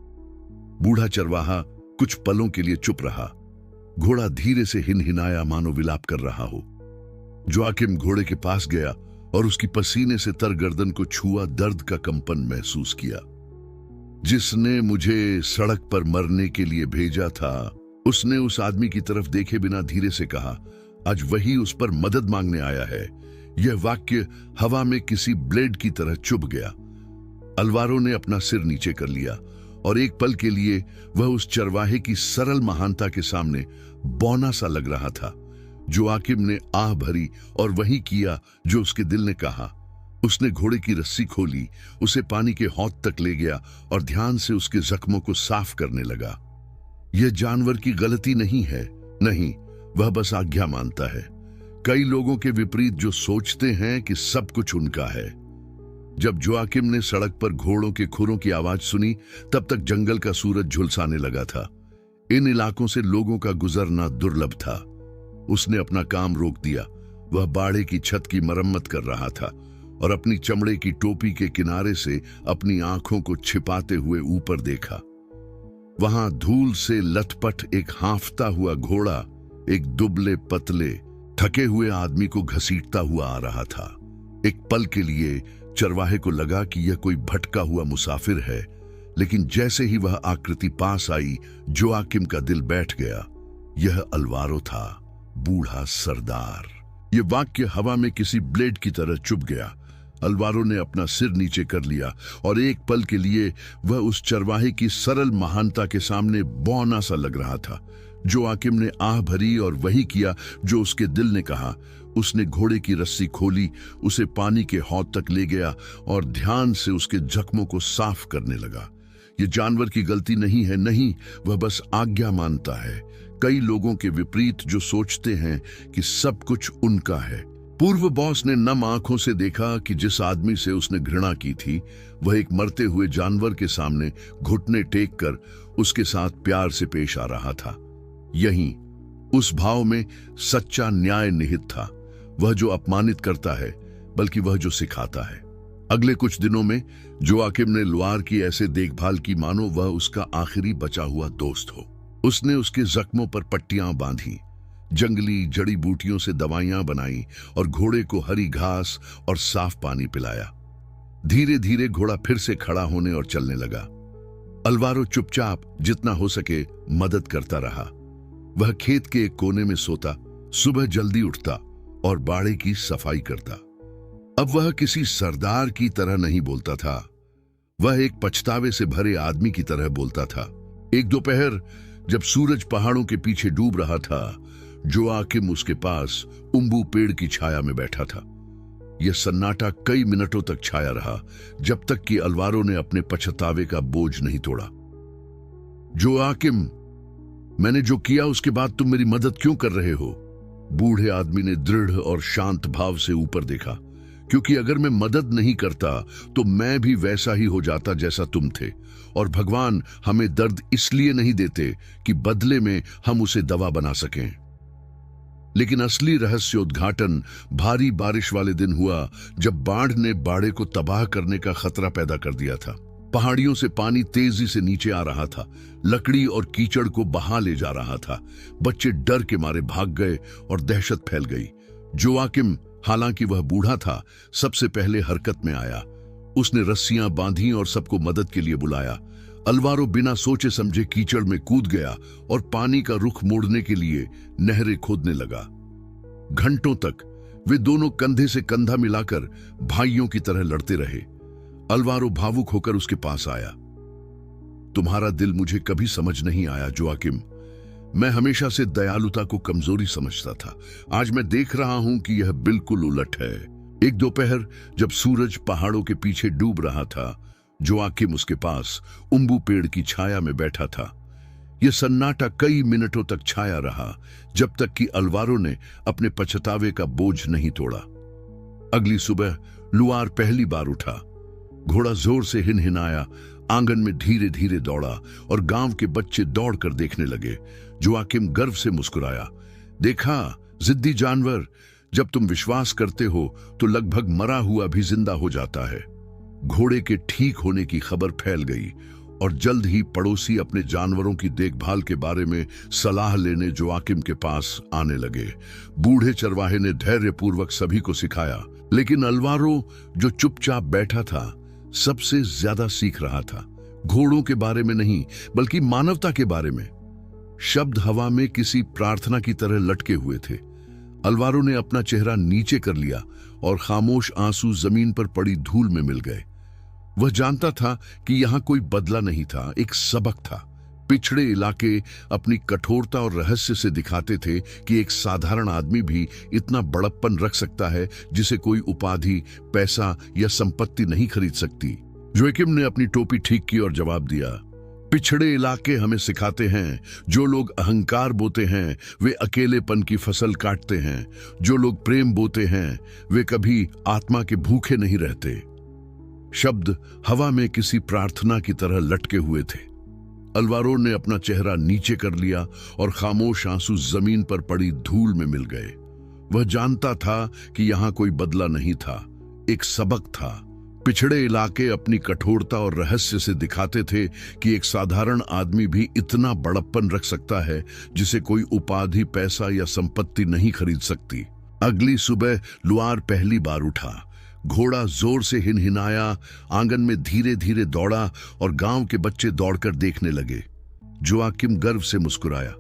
बूढ़ा चरवाहा कुछ पलों के लिए चुप रहा। घोड़ा धीरे से हिनहिनाया मानो विलाप कर रहा हो। जोआकिम घोड़े के पास गया और उसकी पसीने से तर गर्दन को छुआ दर्द का कंपन महसूस किया। जिसने मुझे सड़क पर मरने के लिए भेजा था, उसने उस आदमी की तरफ देखे बिना धीरे से कहा, आज वही उस पर मदद मांगने आया है। यह वाक्य हवा में किसी ब्लेड की तरह चुभ गया। अल्वारो ने अपना सिर नीचे कर लिया और एक पल के लिए वह उस चरवाहे की सरल महानता के सामने बौना सा लग रहा था। जोआकिम ने आह भरी और वही किया जो उसके दिल ने कहा। उसने घोड़े की रस्सी खोली, उसे पानी के हौद तक ले गया और ध्यान से उसके जख्मों को साफ करने लगा। यह जानवर की गलती नहीं है, नहीं, वह बस आज्ञा मानता है। कई लोगों के विपरीत जो सोचते हैं कि सब कुछ उनका है। जब जोआकिम ने सड़क पर घोड़ों के खुरों की आवाज सुनी, तब तक जंगल का सूरज झुलसाने लगा था। इन इलाकों से लोगों का गुजरना दुर्लभ था। उसने अपना काम रोक दिया। वह बाड़े की छत की मरम्मत कर रहा था और अपनी चमड़े की टोपी के किनारे से अपनी आंखों को छिपाते हुए ऊपर देखा। वहां धूल से लथपथ एक हाँफता हुआ घोड़ा एक दुबले पतले थके हुए आदमी को घसीटता हुआ आ रहा था। एक पल के लिए चरवाहे को लगा कि यह कोई भटका हुआ मुसाफिर है, लेकिन जैसे ही वह आकृति पास आई, जोआकिम का दिल बैठ गया। यह अल्वारो था, बूढ़ा सरदार। यह वाक्य हवा में किसी ब्लेड की तरह चुभ गया। अल्वारो ने अपना सिर नीचे कर लिया और एक पल के लिए वह उस चरवाहे की सरल महानता के सामने बौना सा लग रहा था। जोआकिम ने आह भरी और वही किया जो उसके दिल ने कहा। उसने घोड़े की रस्सी खोली, उसे पानी के हौद तक ले गया और ध्यान से उसके जख्मों को साफ करने लगा। यह जानवर की गलती नहीं है, नहीं, वह बस आज्ञा मानता है। कई लोगों के विपरीत जो सोचते हैं कि सब कुछ उनका है। पूर्व बॉस ने नम आंखों से देखा कि जिस आदमी से उसने घृणा की थी, वह एक मरते हुए जानवर के सामने घुटने टेक कर उसके साथ प्यार से पेश आ रहा था। यहीं उस भाव में सच्चा न्याय निहित था। वह जो अपमानित करता है, बल्कि वह जो सिखाता है। अगले कुछ दिनों में जोआकिम ने लुआर की ऐसे देखभाल की मानो वह उसका आखिरी बचा हुआ दोस्त हो। उसने उसके जख्मों पर पट्टियां बांधी, जंगली जड़ी बूटियों से दवाइयां बनाई और घोड़े को हरी घास और साफ पानी पिलाया। धीरे धीरे घोड़ा फिर से खड़ा होने और चलने लगा। अल्वारो चुपचाप जितना हो सके मदद करता रहा। वह खेत के एक कोने में सोता, सुबह जल्दी उठता और बाड़े की सफाई करता। अब वह किसी सरदार की तरह नहीं बोलता था, वह एक पछतावे से भरे आदमी की तरह बोलता था। एक दोपहर जब सूरज पहाड़ों के पीछे डूब रहा था, जोआकिम उसके पास उम्बू पेड़ की छाया में बैठा था। यह सन्नाटा कई मिनटों तक छाया रहा, जब तक कि अल्वारो ने अपने पछतावे का बोझ नहीं तोड़ा। जोआकिम, मैंने जो किया उसके बाद तुम मेरी मदद क्यों कर रहे हो? बूढ़े आदमी ने दृढ़ और शांत भाव से ऊपर देखा। क्योंकि अगर मैं मदद नहीं करता तो मैं भी वैसा ही हो जाता जैसा तुम थे, और भगवान हमें दर्द इसलिए नहीं देते कि बदले में हम उसे दवा बना सकें। लेकिन असली रहस्योद्घाटन भारी बारिश वाले दिन हुआ, जब बाढ़ ने बाड़े को तबाह करने का खतरा पैदा कर दिया था। पहाड़ियों से पानी तेजी से नीचे आ रहा था, लकड़ी और कीचड़ को बहा ले जा रहा था। बच्चे डर के मारे भाग गए और दहशत फैल गई। जोआकिम, हालांकि वह बूढ़ा था, सबसे पहले हरकत में आया। उसने रस्सियां बांधी और सबको मदद के लिए बुलाया। अलवारो बिना सोचे समझे कीचड़ में कूद गया और पानी का रुख मोड़ने के लिए नहरें खोदने लगा। घंटों तक वे दोनों कंधे से कंधा मिलाकर भाइयों की तरह लड़ते रहे। अलवारो भावुक होकर उसके पास आया। तुम्हारा दिल मुझे कभी समझ नहीं आया जोआकिम। मैं हमेशा से दयालुता को कमजोरी समझता था। आज मैं देख रहा हूं कि यह बिल्कुल उलट है। एक दोपहर जब सूरज पहाड़ों के पीछे डूब रहा था, जोआकिम उसके पास उम्बू पेड़ की छाया में बैठा था। यह सन्नाटा कई मिनटों तक छाया रहा, जब तक कि अलवारो ने अपने पछतावे का बोझ नहीं तोड़ा। अगली सुबह लुआर पहली बार उठा। घोड़ा जोर से हिनहिनाया, आंगन में धीरे धीरे दौड़ा और गांव के बच्चे दौड़कर देखने लगे। जोआकिम गर्व से मुस्कुराया। देखा जिद्दी जानवर, जब तुम विश्वास करते हो तो लगभग मरा हुआ भी जिंदा हो जाता है। घोड़े के ठीक होने की खबर फैल गई और जल्द ही पड़ोसी अपने जानवरों की देखभाल के बारे में सलाह लेने जोआकिम के पास आने लगे। बूढ़े चरवाहे ने धैर्यपूर्वक सभी को सिखाया, लेकिन अलवारो जो चुपचाप बैठा था सबसे ज्यादा सीख रहा था। घोड़ों के बारे में नहीं, बल्कि मानवता के बारे में। शब्द हवा में किसी प्रार्थना की तरह लटके हुए थे। अलवारो ने अपना चेहरा नीचे कर लिया और खामोश आंसू जमीन पर पड़ी धूल में मिल गए। वह जानता था कि यहां कोई बदला नहीं था, एक सबक था। पिछड़े इलाके अपनी कठोरता और रहस्य से दिखाते थे कि एक साधारण आदमी भी इतना बड़प्पन रख सकता है जिसे कोई उपाधि, पैसा या संपत्ति नहीं खरीद सकती। जोआकिम ने अपनी टोपी ठीक की और जवाब दिया, पिछड़े इलाके हमें सिखाते हैं, जो लोग अहंकार बोते हैं वे अकेलेपन की फसल काटते हैं। जो लोग प्रेम बोते हैं वे कभी आत्मा के भूखे नहीं रहते। शब्द हवा में किसी प्रार्थना की तरह लटके हुए थे। अलवारो ने अपना चेहरा नीचे कर लिया और खामोश आंसू जमीन पर पड़ी धूल में मिल गए। वह जानता था कि यहां कोई बदला नहीं था, एक सबक था। पिछड़े इलाके अपनी कठोरता और रहस्य से दिखाते थे कि एक साधारण आदमी भी इतना बड़प्पन रख सकता है जिसे कोई उपाधि, पैसा या संपत्ति नहीं खरीद सकती। अगली सुबह लुआर पहली बार उठा। घोड़ा जोर से हिनहिनाया, आंगन में धीरे धीरे दौड़ा और गांव के बच्चे दौड़कर देखने लगे। जोआकिम गर्व से मुस्कुराया।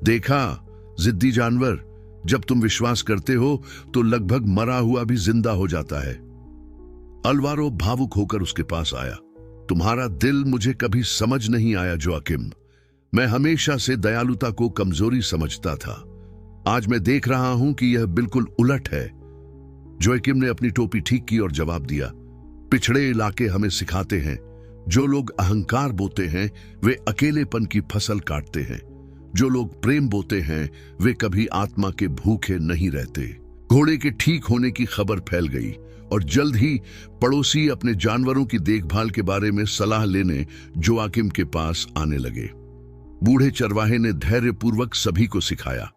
देखा जिद्दी जानवर, जब तुम विश्वास करते हो तो लगभग मरा हुआ भी जिंदा हो जाता है। अलवारो भावुक होकर उसके पास आया। तुम्हारा दिल मुझे कभी समझ नहीं आया जोआकिम। मैं हमेशा से दयालुता को कमजोरी समझता था। आज मैं देख रहा हूं कि यह बिल्कुल उलट है। जोआकिम ने अपनी टोपी ठीक की और जवाब दिया, पिछड़े इलाके हमें सिखाते हैं, जो लोग अहंकार बोते हैं वे अकेलेपन की फसल काटते हैं। जो लोग प्रेम बोते हैं वे कभी आत्मा के भूखे नहीं रहते। घोड़े के ठीक होने की खबर फैल गई और जल्द ही पड़ोसी अपने जानवरों की देखभाल के बारे में सलाह लेने जोआकिम के पास आने लगे। बूढ़े चरवाहे ने धैर्यपूर्वक सभी को सिखाया,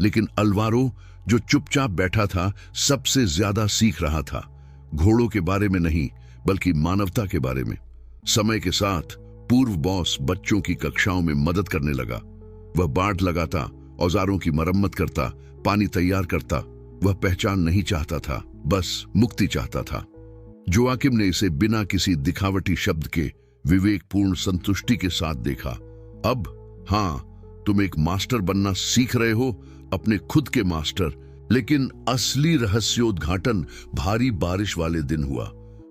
लेकिन अलवारो जो चुपचाप बैठा था सबसे ज्यादा सीख रहा था। घोड़ों के बारे में नहीं, बल्कि मानवता के बारे में। समय के साथ पूर्व बॉस बच्चों की कक्षाओं में मदद करने लगा। वह बाट लगाता, औजारों की मरम्मत करता, पानी तैयार करता। वह पहचान नहीं चाहता था, बस मुक्ति चाहता था। जोआकिम ने इसे बिना किसी दिखावटी शब्द के विवेकपूर्ण संतुष्टि के साथ देखा। अब हां, तुम एक मास्टर बनना सीख रहे हो, अपने खुद के मास्टर। लेकिन असली रहस्योद्घाटन भारी बारिश वाले दिन हुआ,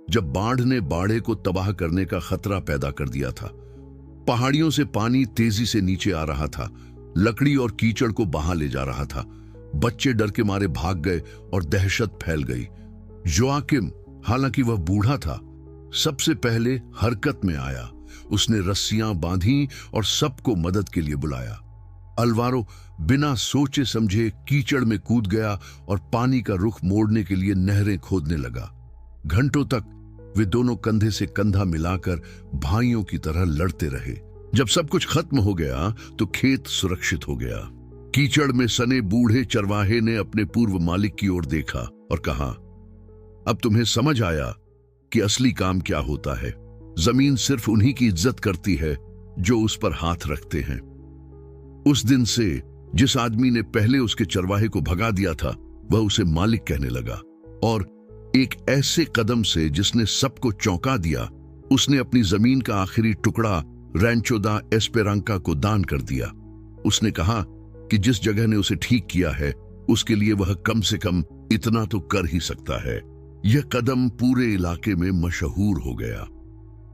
जब बाढ़ ने बाड़े को तबाह करने का खतरा पैदा कर दिया था। पहाड़ियों से पानी तेजी से नीचे आ रहा था, लकड़ी और कीचड़ को बहा ले जा रहा था। बच्चे डर के मारे भाग गए और दहशत फैल गई। जोआकिम, हालांकि वह बूढ़ा था, सबसे पहले हरकत में आया। उसने रस्सियां बांधी और सबको मदद के लिए बुलाया। अल्वारो बिना सोचे समझे कीचड़ में कूद गया और पानी का रुख मोड़ने के लिए नहरें खोदने लगा। घंटों तक वे दोनों कंधे से कंधा मिलाकर भाइयों की तरह लड़ते रहे। जब सब कुछ खत्म हो गया तो खेत सुरक्षित हो गया। कीचड़ में सने बूढ़े चरवाहे ने अपने पूर्व मालिक की ओर देखा और कहा, अब तुम्हें समझ आया कि असली काम क्या होता है। जमीन सिर्फ उन्हीं की इज्जत करती है जो उस पर हाथ रखते हैं। उस दिन से जिस आदमी ने पहले उसके चरवाहे को भगा दिया था, वह उसे मालिक कहने लगा, और एक ऐसे कदम से जिसने सबको चौंका दिया, उसने अपनी जमीन का आखिरी टुकड़ा रैंचो दा एस्पेरांका को दान कर दिया। उसने कहा कि जिस जगह ने उसे ठीक किया है, उसके लिए वह कम से कम इतना तो कर ही सकता है। यह कदम पूरे इलाके में मशहूर हो गया।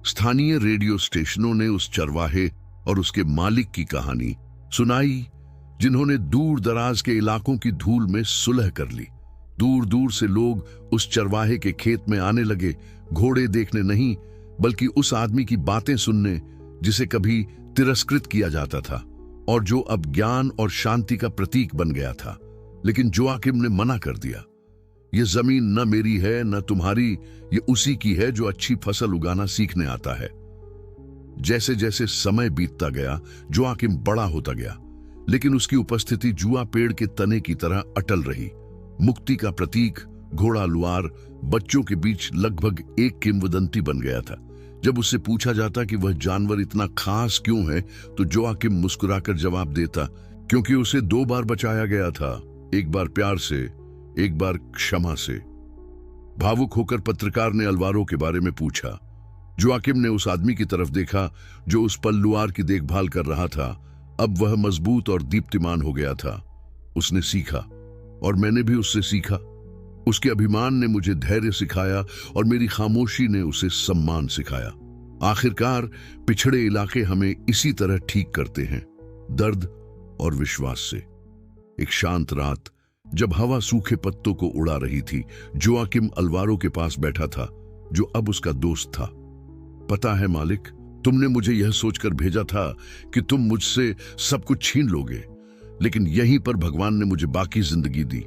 स्थानीय रेडियो स्टेशनों ने उस चरवाहे और उसके मालिक की कहानी सुनाई, जिन्होंने दूर दराज के इलाकों की धूल में सुलह कर ली। दूर दूर से लोग उस चरवाहे के खेत में आने लगे, घोड़े देखने नहीं, बल्कि उस आदमी की बातें सुनने जिसे कभी तिरस्कृत किया जाता था और जो अब ज्ञान और शांति का प्रतीक बन गया था। लेकिन जोआकिम ने मना कर दिया। ये जमीन न मेरी है न तुम्हारी, ये उसी की है जो अच्छी फसल उगाना सीखने आता है। जैसे जैसे समय बीतता गया, जोआकिम बड़ा होता गया, लेकिन उसकी उपस्थिति जुआ पेड़ के तने की तरह अटल रही। मुक्ति का प्रतीक घोड़ा लुआर बच्चों के बीच लगभग एक किंवदंती बन गया था। जब उससे पूछा जाता कि वह जानवर इतना खास क्यों है, तो जोआकिम मुस्कुराकर जवाब देता, क्योंकि उसे 2 बार बचाया गया था, एक बार प्यार से, एक बार क्षमा से। भावुक होकर पत्रकार ने अल्वारो के बारे में पूछा। जोआकिम ने उस आदमी की तरफ देखा जो उस पल लुआर की देखभाल कर रहा था। अब वह मजबूत और दीप्तिमान हो गया था। उसने सीखा और मैंने भी उससे सीखा। उसके अभिमान ने मुझे धैर्य सिखाया और मेरी खामोशी ने उसे सम्मान सिखाया। आखिरकार पिछड़े इलाके हमें इसी तरह ठीक करते हैं, दर्द और विश्वास से। एक शांत रात, जब हवा सूखे पत्तों को उड़ा रही थी, जोआकिम अल्वारो के पास बैठा था, जो अब उसका दोस्त था। पता है मालिक, तुमने मुझे यह सोचकर भेजा था कि तुम मुझसे सब कुछ छीन लोगे, लेकिन यहीं पर भगवान ने मुझे बाकी जिंदगी दी।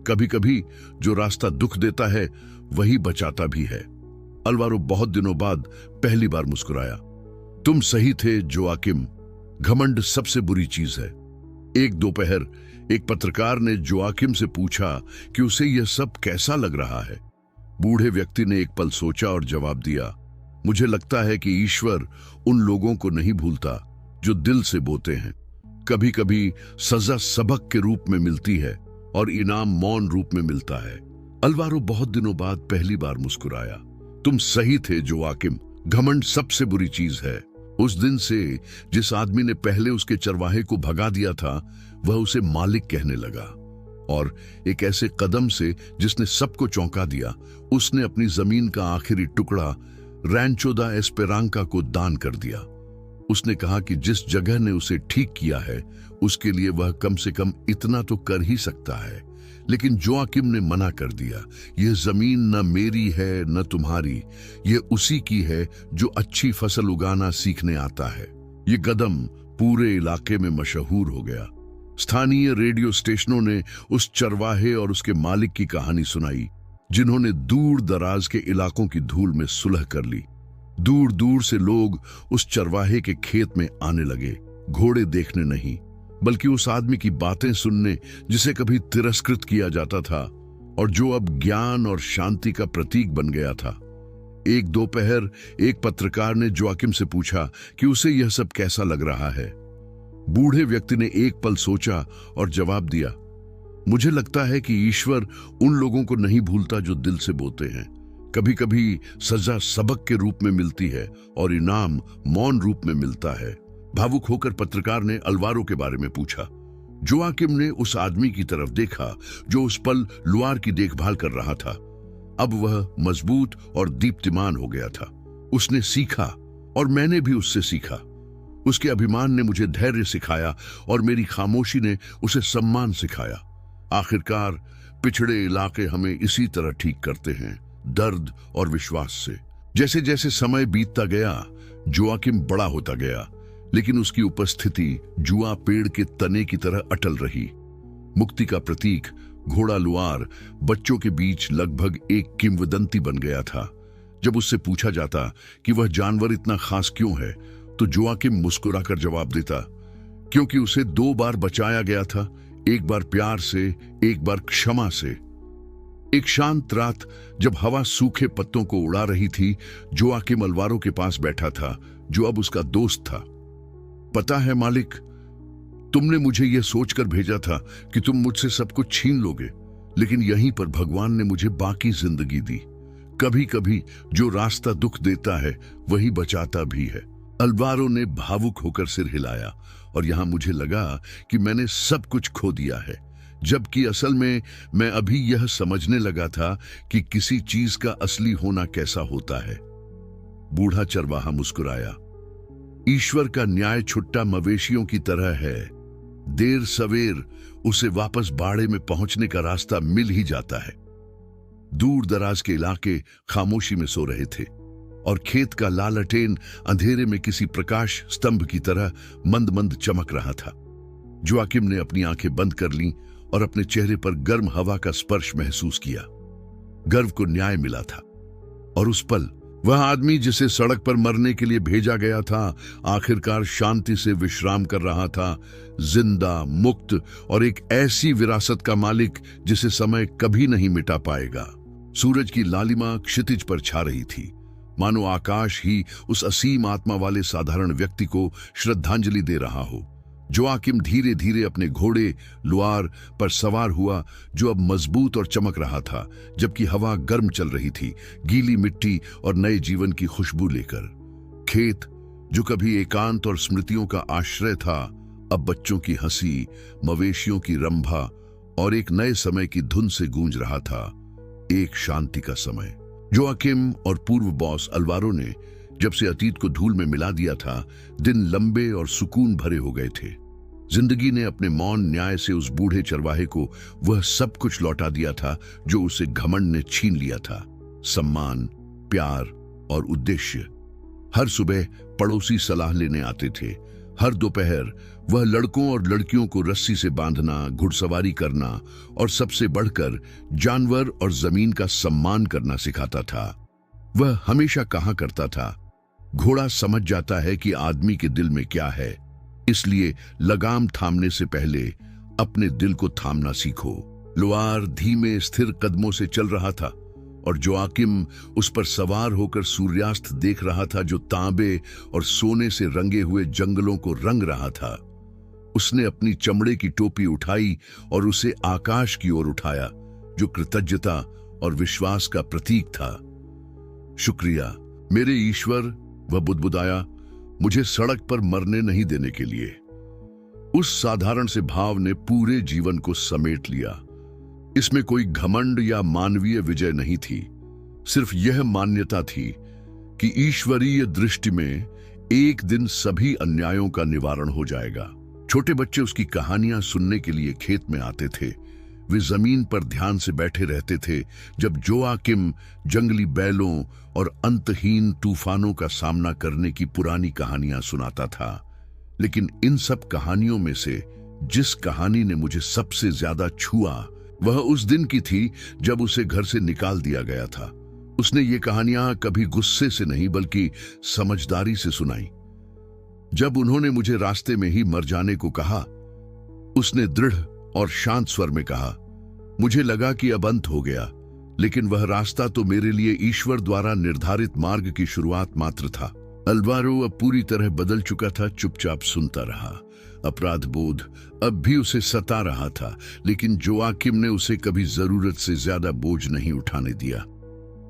कभी कभी जो रास्ता दुख देता है वही बचाता भी है। अल्वारो बहुत दिनों बाद पहली बार मुस्कुराया। तुम सही थे जोआकिम, घमंड सबसे बुरी चीज है। एक दोपहर एक पत्रकार ने जोआकिम से पूछा कि उसे यह सब कैसा लग रहा है। बूढ़े व्यक्ति ने एक पल सोचा और जवाब दिया, मुझे लगता है कि ईश्वर उन लोगों को नहीं भूलता जो दिल से बोते हैं। कभी कभी सजा सबक के रूप में मिलती है और इनाम मौन रूप में मिलता है। अल्वारो बहुत दिनों बाद पहली बार मुस्कुराया। तुम सही थे जोआकिम, घमंड सबसे बुरी चीज है। उस दिन से जिस आदमी ने पहले उसके चरवाहे को भगा दिया था, वह उसे मालिक कहने लगा, और एक ऐसे कदम से जिसने सबको चौंका दिया, उसने अपनी जमीन का आखिरी टुकड़ा रैंचो दा एस्पेरांका को दान कर दिया। उसने कहा कि जिस जगह ने उसे ठीक किया है, उसके लिए वह कम से कम इतना तो कर ही सकता है। लेकिन जोआकिम ने मना कर दिया, यह जमीन न मेरी है न तुम्हारी, यह उसी की है जो अच्छी फसल उगाना सीखने आता है। यह कदम पूरे इलाके में मशहूर हो गया। स्थानीय रेडियो स्टेशनों ने उस चरवाहे और उसके मालिक की कहानी सुनाई, जिन्होंने दूर दराज के इलाकों की धूल में सुलह कर ली। दूर दूर से लोग उस चरवाहे के खेत में आने लगे, घोड़े देखने नहीं, बल्कि उस आदमी की बातें सुनने जिसे कभी तिरस्कृत किया जाता था और जो अब ज्ञान और शांति का प्रतीक बन गया था। एक दोपहर एक पत्रकार ने जोआकिम से पूछा कि उसे यह सब कैसा लग रहा है। बूढ़े व्यक्ति ने एक पल सोचा और जवाब दिया, मुझे लगता है कि ईश्वर उन लोगों को नहीं भूलता जो दिल से बोते हैं। कभी कभी सजा सबक के रूप में मिलती है और इनाम मौन रूप में मिलता है। भावुक होकर पत्रकार ने अल्वारो के बारे में पूछा। जोआकिम ने उस आदमी की तरफ देखा जो उस पल लुआर की देखभाल कर रहा था। अब वह मजबूत और दीप्तिमान हो गया था। उसने सीखा और मैंने भी उससे सीखा। उसके अभिमान ने मुझे धैर्य सिखाया और मेरी खामोशी ने उसे सम्मान सिखाया। आखिरकार पिछड़े इलाके हमें इसी तरह ठीक करते हैं, दर्द और विश्वास से। जैसे जैसे समय बीतता गया, जोआकिम बड़ा होता गया, लेकिन उसकी उपस्थिति जुआ पेड़ के तने की तरह अटल रही। मुक्ति का प्रतीक घोड़ा लुआर बच्चों के बीच लगभग एक किंवदंती बन गया था। जब उससे पूछा जाता कि वह जानवर इतना खास क्यों है, तो जोआकिम मुस्कुराकर जवाब देता, क्योंकि उसे 2 बार बचाया गया था, एक बार प्यार से, एक बार क्षमा से। एक शांत रात जब हवा सूखे पत्तों को उड़ा रही थी, जोआकिम अलवारो के पास बैठा था, जो अब उसका दोस्त था। पता है मालिक, तुमने मुझे यह सोचकर भेजा था कि तुम मुझसे सब कुछ छीन लोगे, लेकिन यहीं पर भगवान ने मुझे बाकी जिंदगी दी। कभी कभी जो रास्ता दुख देता है वही बचाता भी है। अलवारो ने भावुक होकर सिर हिलाया, और यहां मुझे लगा कि मैंने सब कुछ खो दिया है, जबकि असल में मैं अभी यह समझने लगा था कि किसी चीज का असली होना कैसा होता है। बूढ़ा चरवाहा मुस्कुराया। ईश्वर का न्याय छुट्टा मवेशियों की तरह है। देर सवेर उसे वापस बाड़े में पहुंचने का रास्ता मिल ही जाता है। दूर दराज के इलाके खामोशी में सो रहे थे, और खेत का लालटेन अंधेरे में किसी प्रकाश स्तंभ की तरह मंद मंद चमक रहा था। जोआकिम ने अपनी आंखें बंद कर लीं और अपने चेहरे पर गर्म हवा का स्पर्श महसूस किया। गर्व को न्याय मिला था, और उस पल वह आदमी जिसे सड़क पर मरने के लिए भेजा गया था, आखिरकार शांति से विश्राम कर रहा था, जिंदा, मुक्त और एक ऐसी विरासत का मालिक जिसे समय कभी नहीं मिटा पाएगा। सूरज की लालिमा क्षितिज पर छा रही थी, मानो आकाश ही उस असीम आत्मा वाले साधारण व्यक्ति को श्रद्धांजलि दे रहा हो। जोआकिम धीरे धीरे अपने घोड़े लुआर पर सवार हुआ, जो अब मजबूत और चमक रहा था, जबकि हवा गर्म चल रही थी, गीली मिट्टी और नए जीवन की खुशबू लेकर। खेत, जो कभी एकांत और स्मृतियों का आश्रय था, अब बच्चों की हंसी, मवेशियों की रंभा और एक नए समय की धुन से गूंज रहा था। एक शांति का समय। जोआकिम और पूर्व बॉस अलवारो ने जब से अतीत को धूल में मिला दिया था, दिन लंबे और सुकून भरे हो गए थे। जिंदगी ने अपने मौन न्याय से उस बूढ़े चरवाहे को वह सब कुछ लौटा दिया था जो उसे घमंड ने छीन लिया था। सम्मान, प्यार और उद्देश्य। हर सुबह पड़ोसी सलाह लेने आते थे। हर दोपहर वह लड़कों और लड़कियों को रस्सी से बांधना, घुड़सवारी करना और सबसे बढ़कर जानवर और जमीन का सम्मान करना सिखाता था। वह हमेशा कहा करता था, घोड़ा समझ जाता है कि आदमी के दिल में क्या है, इसलिए लगाम थामने से पहले अपने दिल को थामना सीखो। लुआर धीमे स्थिर कदमों से चल रहा था, और जोआकिम उस पर सवार होकर सूर्यास्त देख रहा था, जो तांबे और सोने से रंगे हुए जंगलों को रंग रहा था। उसने अपनी चमड़े की टोपी उठाई और उसे आकाश की ओर उठाया, जो कृतज्ञता और विश्वास का प्रतीक था। शुक्रिया मेरे ईश्वर, वह बुदबुदाया, मुझे सड़क पर मरने नहीं देने के लिए। उस साधारण से भाव ने पूरे जीवन को समेट लिया। इसमें कोई घमंड या मानवीय विजय नहीं थी, सिर्फ यह मान्यता थी कि ईश्वरीय दृष्टि में एक दिन सभी अन्यायों का निवारण हो जाएगा। छोटे बच्चे उसकी कहानियां सुनने के लिए खेत में आते थे। वे जमीन पर ध्यान से बैठे रहते थे जब जोआकिम जंगली बैलों और अंतहीन तूफानों का सामना करने की पुरानी कहानियां सुनाता था। लेकिन इन सब कहानियों में से जिस कहानी ने मुझे सबसे ज्यादा छुआ, वह उस दिन की थी जब उसे घर से निकाल दिया गया था। उसने ये कहानियां कभी गुस्से से नहीं बल्कि समझदारी से सुनाई। जब उन्होंने मुझे रास्ते में ही मर जाने को कहा, उसने दृढ़ और शांत स्वर में कहा, मुझे लगा कि अब अंत हो गया, लेकिन वह रास्ता तो मेरे लिए ईश्वर द्वारा निर्धारित मार्ग की शुरुआत मात्र था। अलवारो अब पूरी तरह बदल चुका था, चुपचाप सुनता रहा। अपराध बोध अब भी उसे सता रहा था, लेकिन जोआकिम ने उसे कभी जरूरत से ज्यादा बोझ नहीं उठाने दिया।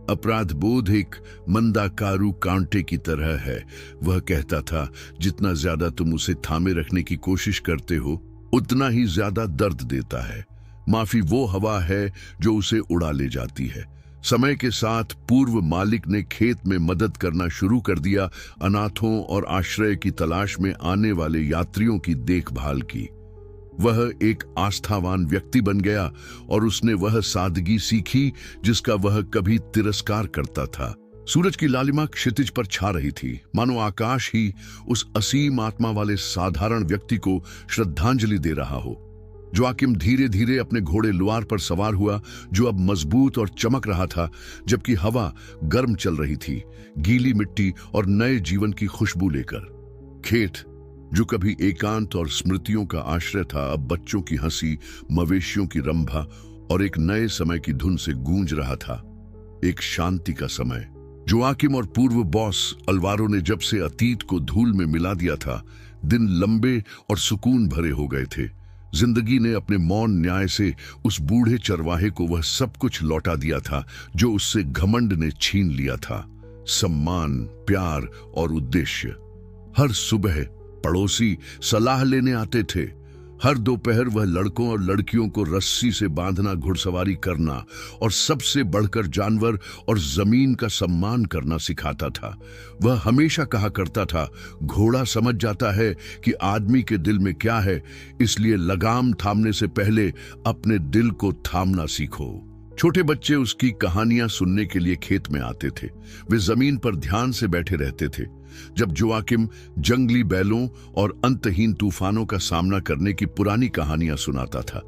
अपराध बोध एक मंदाकारु कांटे की तरह है। वह कहता था, जितना ज्यादा तुम उसे थामे रखने की कोशिश करते हो, उतना ही ज्यादा दर्द देता है। माफी वो हवा है जो उसे उड़ा ले जाती है। समय के साथ पूर्व मालिक ने खेत में मदद करना शुरू कर दिया, अनाथों और आश्रय की तलाश में आने वाले यात्रियों की देखभाल की। वह एक आस्थावान व्यक्ति बन गया और उसने वह सादगी सीखी जिसका वह कभी तिरस्कार करता था। सूरज की लालिमा क्षितिज पर छा रही थी, मानो आकाश ही उस असीम आत्मा वाले साधारण व्यक्ति को श्रद्धांजलि दे रहा हो। जोआकिम धीरे धीरे अपने घोड़े लुआर पर सवार हुआ, जो अब मजबूत और चमक रहा था, जबकि हवा गर्म चल रही थी, गीली मिट्टी और नए जीवन की खुशबू लेकर। खेत, जो कभी एकांत और स्मृतियों का आश्रय था, अब बच्चों की हंसी, मवेशियों की रंभा और एक नए समय की धुन से गूंज रहा था। एक शांति का समय। जोआकिम और पूर्व बॉस अल्वारो ने जब से अतीत को धूल में मिला दिया था, दिन लंबे और सुकून भरे हो गए थे। जिंदगी ने अपने मौन न्याय से उस बूढ़े चरवाहे को वह सब कुछ लौटा दिया था जो उससे घमंड ने छीन लिया था। सम्मान, प्यार और उद्देश्य। हर सुबह पड़ोसी सलाह लेने आते थे। हर दोपहर वह लड़कों और लड़कियों को रस्सी से बांधना, घुड़सवारी करना और सबसे बढ़कर जानवर और जमीन का सम्मान करना सिखाता था। वह हमेशा कहा करता था, घोड़ा समझ जाता है कि आदमी के दिल में क्या है, इसलिए लगाम थामने से पहले अपने दिल को थामना सीखो। छोटे बच्चे उसकी कहानियां सुनने के लिए खेत में आते थे। वे जमीन पर ध्यान से बैठे रहते थे जब जोआकिम जंगली बैलों और अंतहीन तूफानों का सामना करने की पुरानी कहानियां सुनाता था।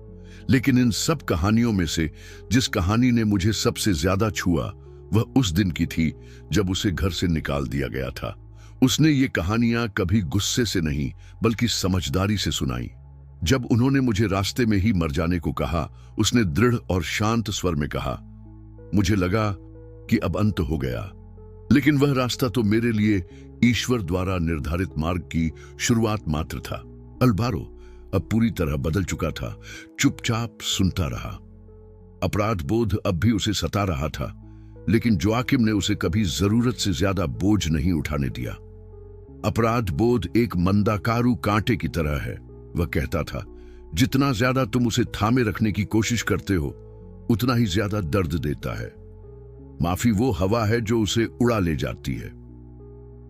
लेकिन इन सब कहानियों में से जिस कहानी ने मुझे सबसे ज्यादा छुआ, वह उस दिन की थी जब उसे घर से निकाल दिया गया था। उसने ये कहानियां कभी गुस्से से नहीं, बल्कि समझदारी से सुनाई। जब उन्होंने मुझे रास्ते में ही मर जाने को कहा, उसने दृढ़ और शांत स्वर में कहा, मुझे लगा कि अब अंत हो गया, लेकिन वह रास्ता तो मेरे लिए ईश्वर द्वारा निर्धारित मार्ग की शुरुआत मात्र था। अल्वारो अब पूरी तरह बदल चुका था, चुपचाप सुनता रहा। अपराध बोध अब भी उसे सता रहा था, लेकिन जोआकिम ने उसे कभी जरूरत से ज्यादा बोझ नहीं उठाने दिया। अपराध बोध एक मंदाकारु कांटे की तरह है, वह कहता था। जितना ज्यादा तुम उसे थामे रखने की कोशिश करते हो, उतना ही ज्यादा दर्द देता है। माफी वो हवा है जो उसे उड़ा ले जाती है।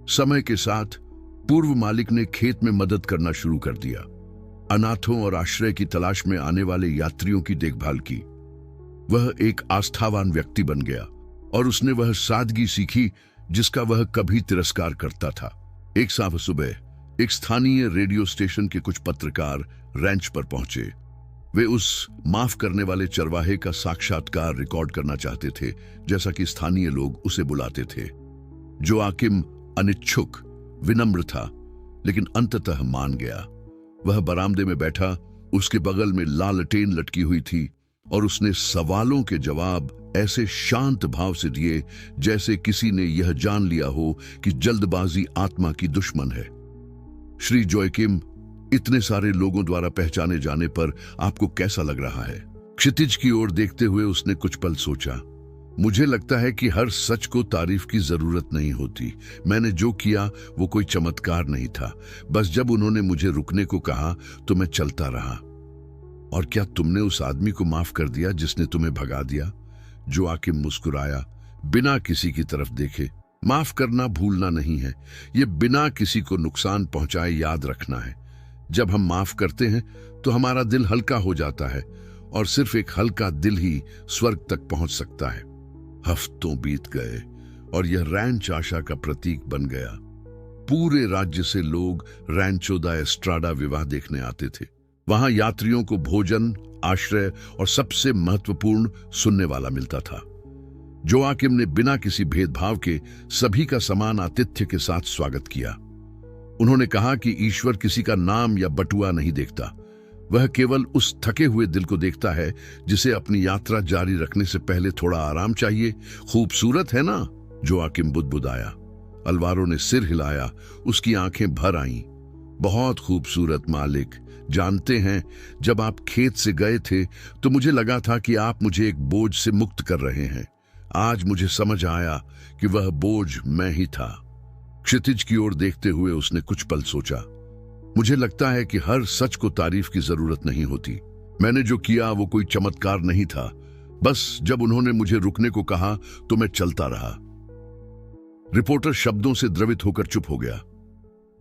समय के साथ पूर्व मालिक ने खेत में मदद करना शुरू कर दिया। अनाथों और आश्रय की तलाश में आने वाले यात्रियों की देखभाल की। वह एक आस्थावान व्यक्ति बन गया और उसने वह सादगी सीखी जिसका वह कभी तिरस्कार करता था। एक साफ सुबह एक स्थानीय रेडियो स्टेशन के कुछ पत्रकार रैंच पर पहुंचे। वे उस माफ करने वाले चरवाहे का साक्षात्कार रिकॉर्ड करना चाहते थे, जैसा कि स्थानीय लोग उसे बुलाते थे। जोआकिम अनिच्छुक, विनम्र था, लेकिन अंततः मान गया। वह बरामदे में बैठा, उसके बगल में लालटेन लटकी हुई थी और उसने सवालों के जवाब ऐसे शांत भाव से दिए जैसे किसी ने यह जान लिया हो कि जल्दबाजी आत्मा की दुश्मन है। श्री जोआकिम, इतने सारे लोगों द्वारा पहचाने जाने पर आपको कैसा लग रहा है? क्षितिज की ओर देखते हुए उसने कुछ पल सोचा। मुझे लगता है कि हर सच को तारीफ की जरूरत नहीं होती। मैंने जो किया वो कोई चमत्कार नहीं था। बस जब उन्होंने मुझे रुकने को कहा तो मैं चलता रहा। और क्या तुमने उस आदमी को माफ कर दिया जिसने तुम्हें भगा दिया? जोआकिम मुस्कुराया, बिना किसी की तरफ देखे। माफ करना भूलना नहीं है, ये बिना किसी को नुकसान पहुंचाए याद रखना है। जब हम माफ करते हैं तो हमारा दिल हल्का हो जाता है, और सिर्फ एक हल्का दिल ही स्वर्ग तक पहुंच सकता है। हफ्तों बीत गए और यह रैंच आशा का प्रतीक बन गया। पूरे राज्य से लोग रैंचो दा एस्ट्राडा विवाह देखने आते थे। वहां यात्रियों को भोजन, आश्रय और सबसे महत्वपूर्ण सुनने वाला मिलता था। जोआकिम ने बिना किसी भेदभाव के सभी का समान आतिथ्य के साथ स्वागत किया। उन्होंने कहा कि ईश्वर किसी का नाम या बटुआ नहीं देखता, वह केवल उस थके हुए दिल को देखता है जिसे अपनी यात्रा जारी रखने से पहले थोड़ा आराम चाहिए। खूबसूरत है ना? जोआकिम बुदबुदाया। अल्वारो ने सिर हिलाया, उसकी आंखें भर आईं। बहुत खूबसूरत मालिक। जानते हैं, जब आप खेत से गए थे तो मुझे लगा था कि आप मुझे एक बोझ से मुक्त कर रहे हैं। आज मुझे समझ आया कि वह बोझ मैं ही था। क्षितिज की ओर देखते हुए उसने कुछ पल सोचा। मुझे लगता है कि हर सच को तारीफ की जरूरत नहीं होती। मैंने जो किया वो कोई चमत्कार नहीं था। बस जब उन्होंने मुझे रुकने को कहा तो मैं चलता रहा। रिपोर्टर शब्दों से द्रवित होकर चुप हो गया।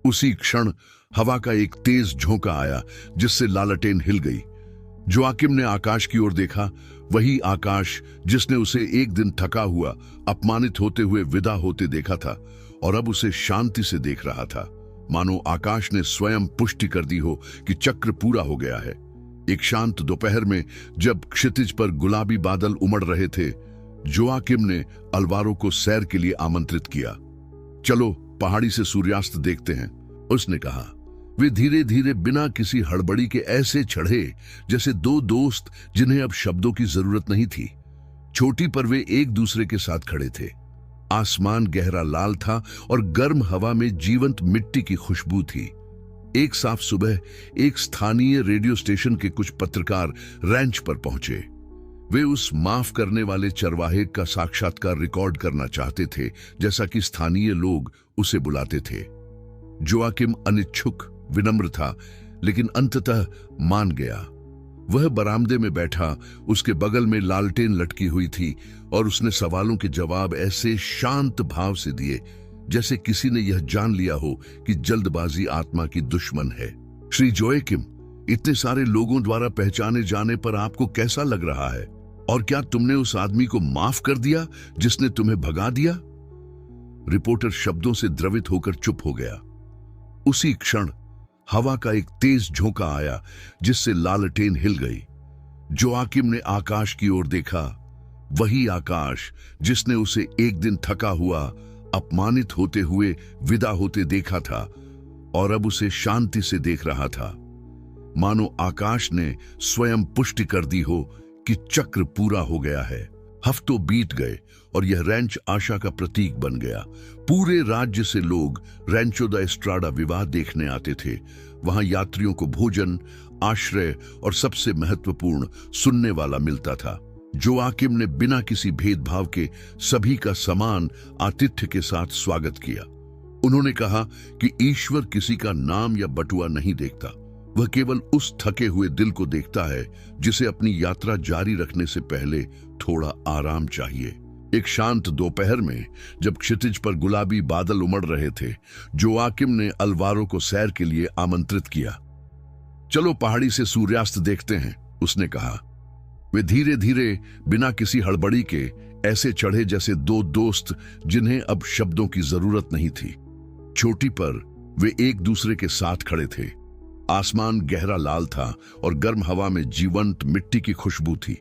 उसी क्षण हवा का एक तेज झोंका आया जिससे लालटेन हिल गई। जोआकिम ने आकाश की ओर देखा, वही आकाश जिसने उसे एक दिन थका हुआ, अपमानित होते हुए विदा होते देखा था, और अब उसे शांति से देख रहा था, मानो आकाश ने स्वयं पुष्टि कर दी हो कि चक्र पूरा हो गया है। एक शांत दोपहर में जब क्षितिज पर गुलाबी बादल उमड़ रहे थे, जोआकिम ने अलवारो को सैर के लिए आमंत्रित किया। चलो पहाड़ी से सूर्यास्त देखते हैं, उसने कहा। वे धीरे धीरे बिना किसी हड़बड़ी के ऐसे चढ़े जैसे दो दोस्त जिन्हें अब शब्दों की जरूरत नहीं थी। चोटी पर वे एक दूसरे के साथ खड़े थे। आसमान गहरा लाल था और गर्म हवा में जीवंत मिट्टी की खुशबू थी। एक साफ सुबह एक स्थानीय रेडियो स्टेशन के कुछ पत्रकार रैंच पर पहुंचे। वे उस माफ करने वाले चरवाहे का साक्षात्कार रिकॉर्ड करना चाहते थे, जैसा कि स्थानीय लोग उसे बुलाते थे। जोआकिम अनिच्छुक, विनम्र था, लेकिन अंततः मान गया। वह बरामदे में बैठा, उसके बगल में लालटेन लटकी हुई थी, और उसने सवालों के जवाब ऐसे शांत भाव से दिए जैसे किसी ने यह जान लिया हो कि जल्दबाजी आत्मा की दुश्मन है। श्री जोआकिम, इतने सारे लोगों द्वारा पहचाने जाने पर आपको कैसा लग रहा है? और क्या तुमने उस आदमी को माफ कर दिया जिसने तुम्हें भगा दिया? रिपोर्टर शब्दों से द्रवित होकर चुप हो गया। उसी क्षण हवा का एक तेज झोंका आया जिससे लालटेन हिल गई। जोआकिम ने आकाश की ओर देखा, वही आकाश जिसने उसे एक दिन थका हुआ, अपमानित होते हुए विदा होते देखा था, और अब उसे शांति से देख रहा था, मानो आकाश ने स्वयं पुष्टि कर दी हो कि चक्र पूरा हो गया है। हफ्तों बीत गए और यह रैंच आशा का प्रतीक बन गया। पूरे राज्य से लोग रैंचो द एस्ट्राडा विवाह देखने आते थे। वहां यात्रियों को भोजन, आश्रय और सबसे महत्वपूर्ण सुनने वाला मिलता था। जोआकिम ने बिना किसी भेदभाव के सभी का समान आतिथ्य के साथ स्वागत किया। उन्होंने कहा कि ईश्वर किसी का नाम या बटुआ नहीं देखता, वह केवल उस थके हुए दिल को देखता है जिसे अपनी यात्रा जारी रखने से पहले थोड़ा आराम चाहिए। एक शांत दोपहर में जब क्षितिज पर गुलाबी बादल उमड़ रहे थे, जोआकिम ने अलवारो को सैर के लिए आमंत्रित किया। चलो पहाड़ी से सूर्यास्त देखते हैं, उसने कहा। वे धीरे धीरे बिना किसी हड़बड़ी के ऐसे चढ़े जैसे दो दोस्त जिन्हें अब शब्दों की जरूरत नहीं थी। चोटी पर वे एक दूसरे के साथ खड़े थे। आसमान गहरा लाल था और गर्म हवा में जीवंत मिट्टी की खुशबू थी।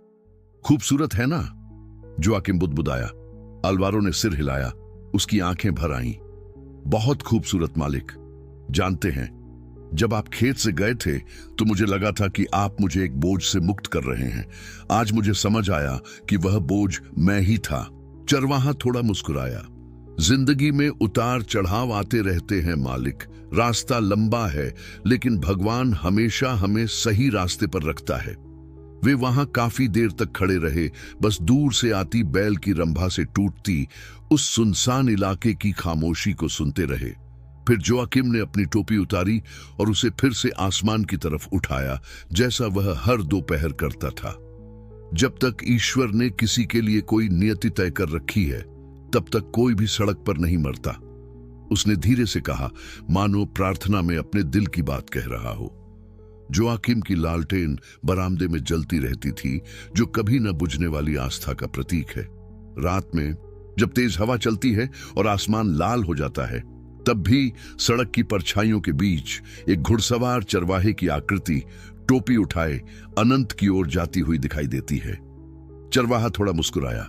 खूबसूरत है ना? जोआकिम बुदबुदाया। अलवारो ने सिर हिलाया, उसकी आंखें भर आईं। बहुत खूबसूरत मालिक। जानते हैं, जब आप खेत से गए थे तो मुझे लगा था कि आप मुझे एक बोझ से मुक्त कर रहे हैं। आज मुझे समझ आया कि वह बोझ मैं ही था। चरवाहा थोड़ा मुस्कुराया। जिंदगी में उतार चढ़ाव आते रहते हैं मालिक, रास्ता लंबा है, लेकिन भगवान हमेशा हमें सही रास्ते पर रखता है। वे वहां काफी देर तक खड़े रहे, बस दूर से आती बैल की रंभा से टूटती उस सुनसान इलाके की खामोशी को सुनते रहे। फिर जोआकिम ने अपनी टोपी उतारी और उसे फिर से आसमान की तरफ उठाया, जैसा वह हर दोपहर करता था। जब तक ईश्वर ने किसी के लिए कोई नियति तय कर रखी है, तब तक कोई भी सड़क पर नहीं मरता, उसने धीरे से कहा, मानो प्रार्थना में अपने दिल की बात कह रहा हो। जोआकिम की लालटेन बरामदे में जलती रहती थी, जो कभी न बुझने वाली आस्था का प्रतीक है। रात में जब तेज हवा चलती है और आसमान लाल हो जाता है, तब भी सड़क की परछाइयों के बीच एक घुड़सवार चरवाहे की आकृति टोपी उठाए अनंत की ओर जाती हुई दिखाई देती है। चरवाहा थोड़ा मुस्कुराया।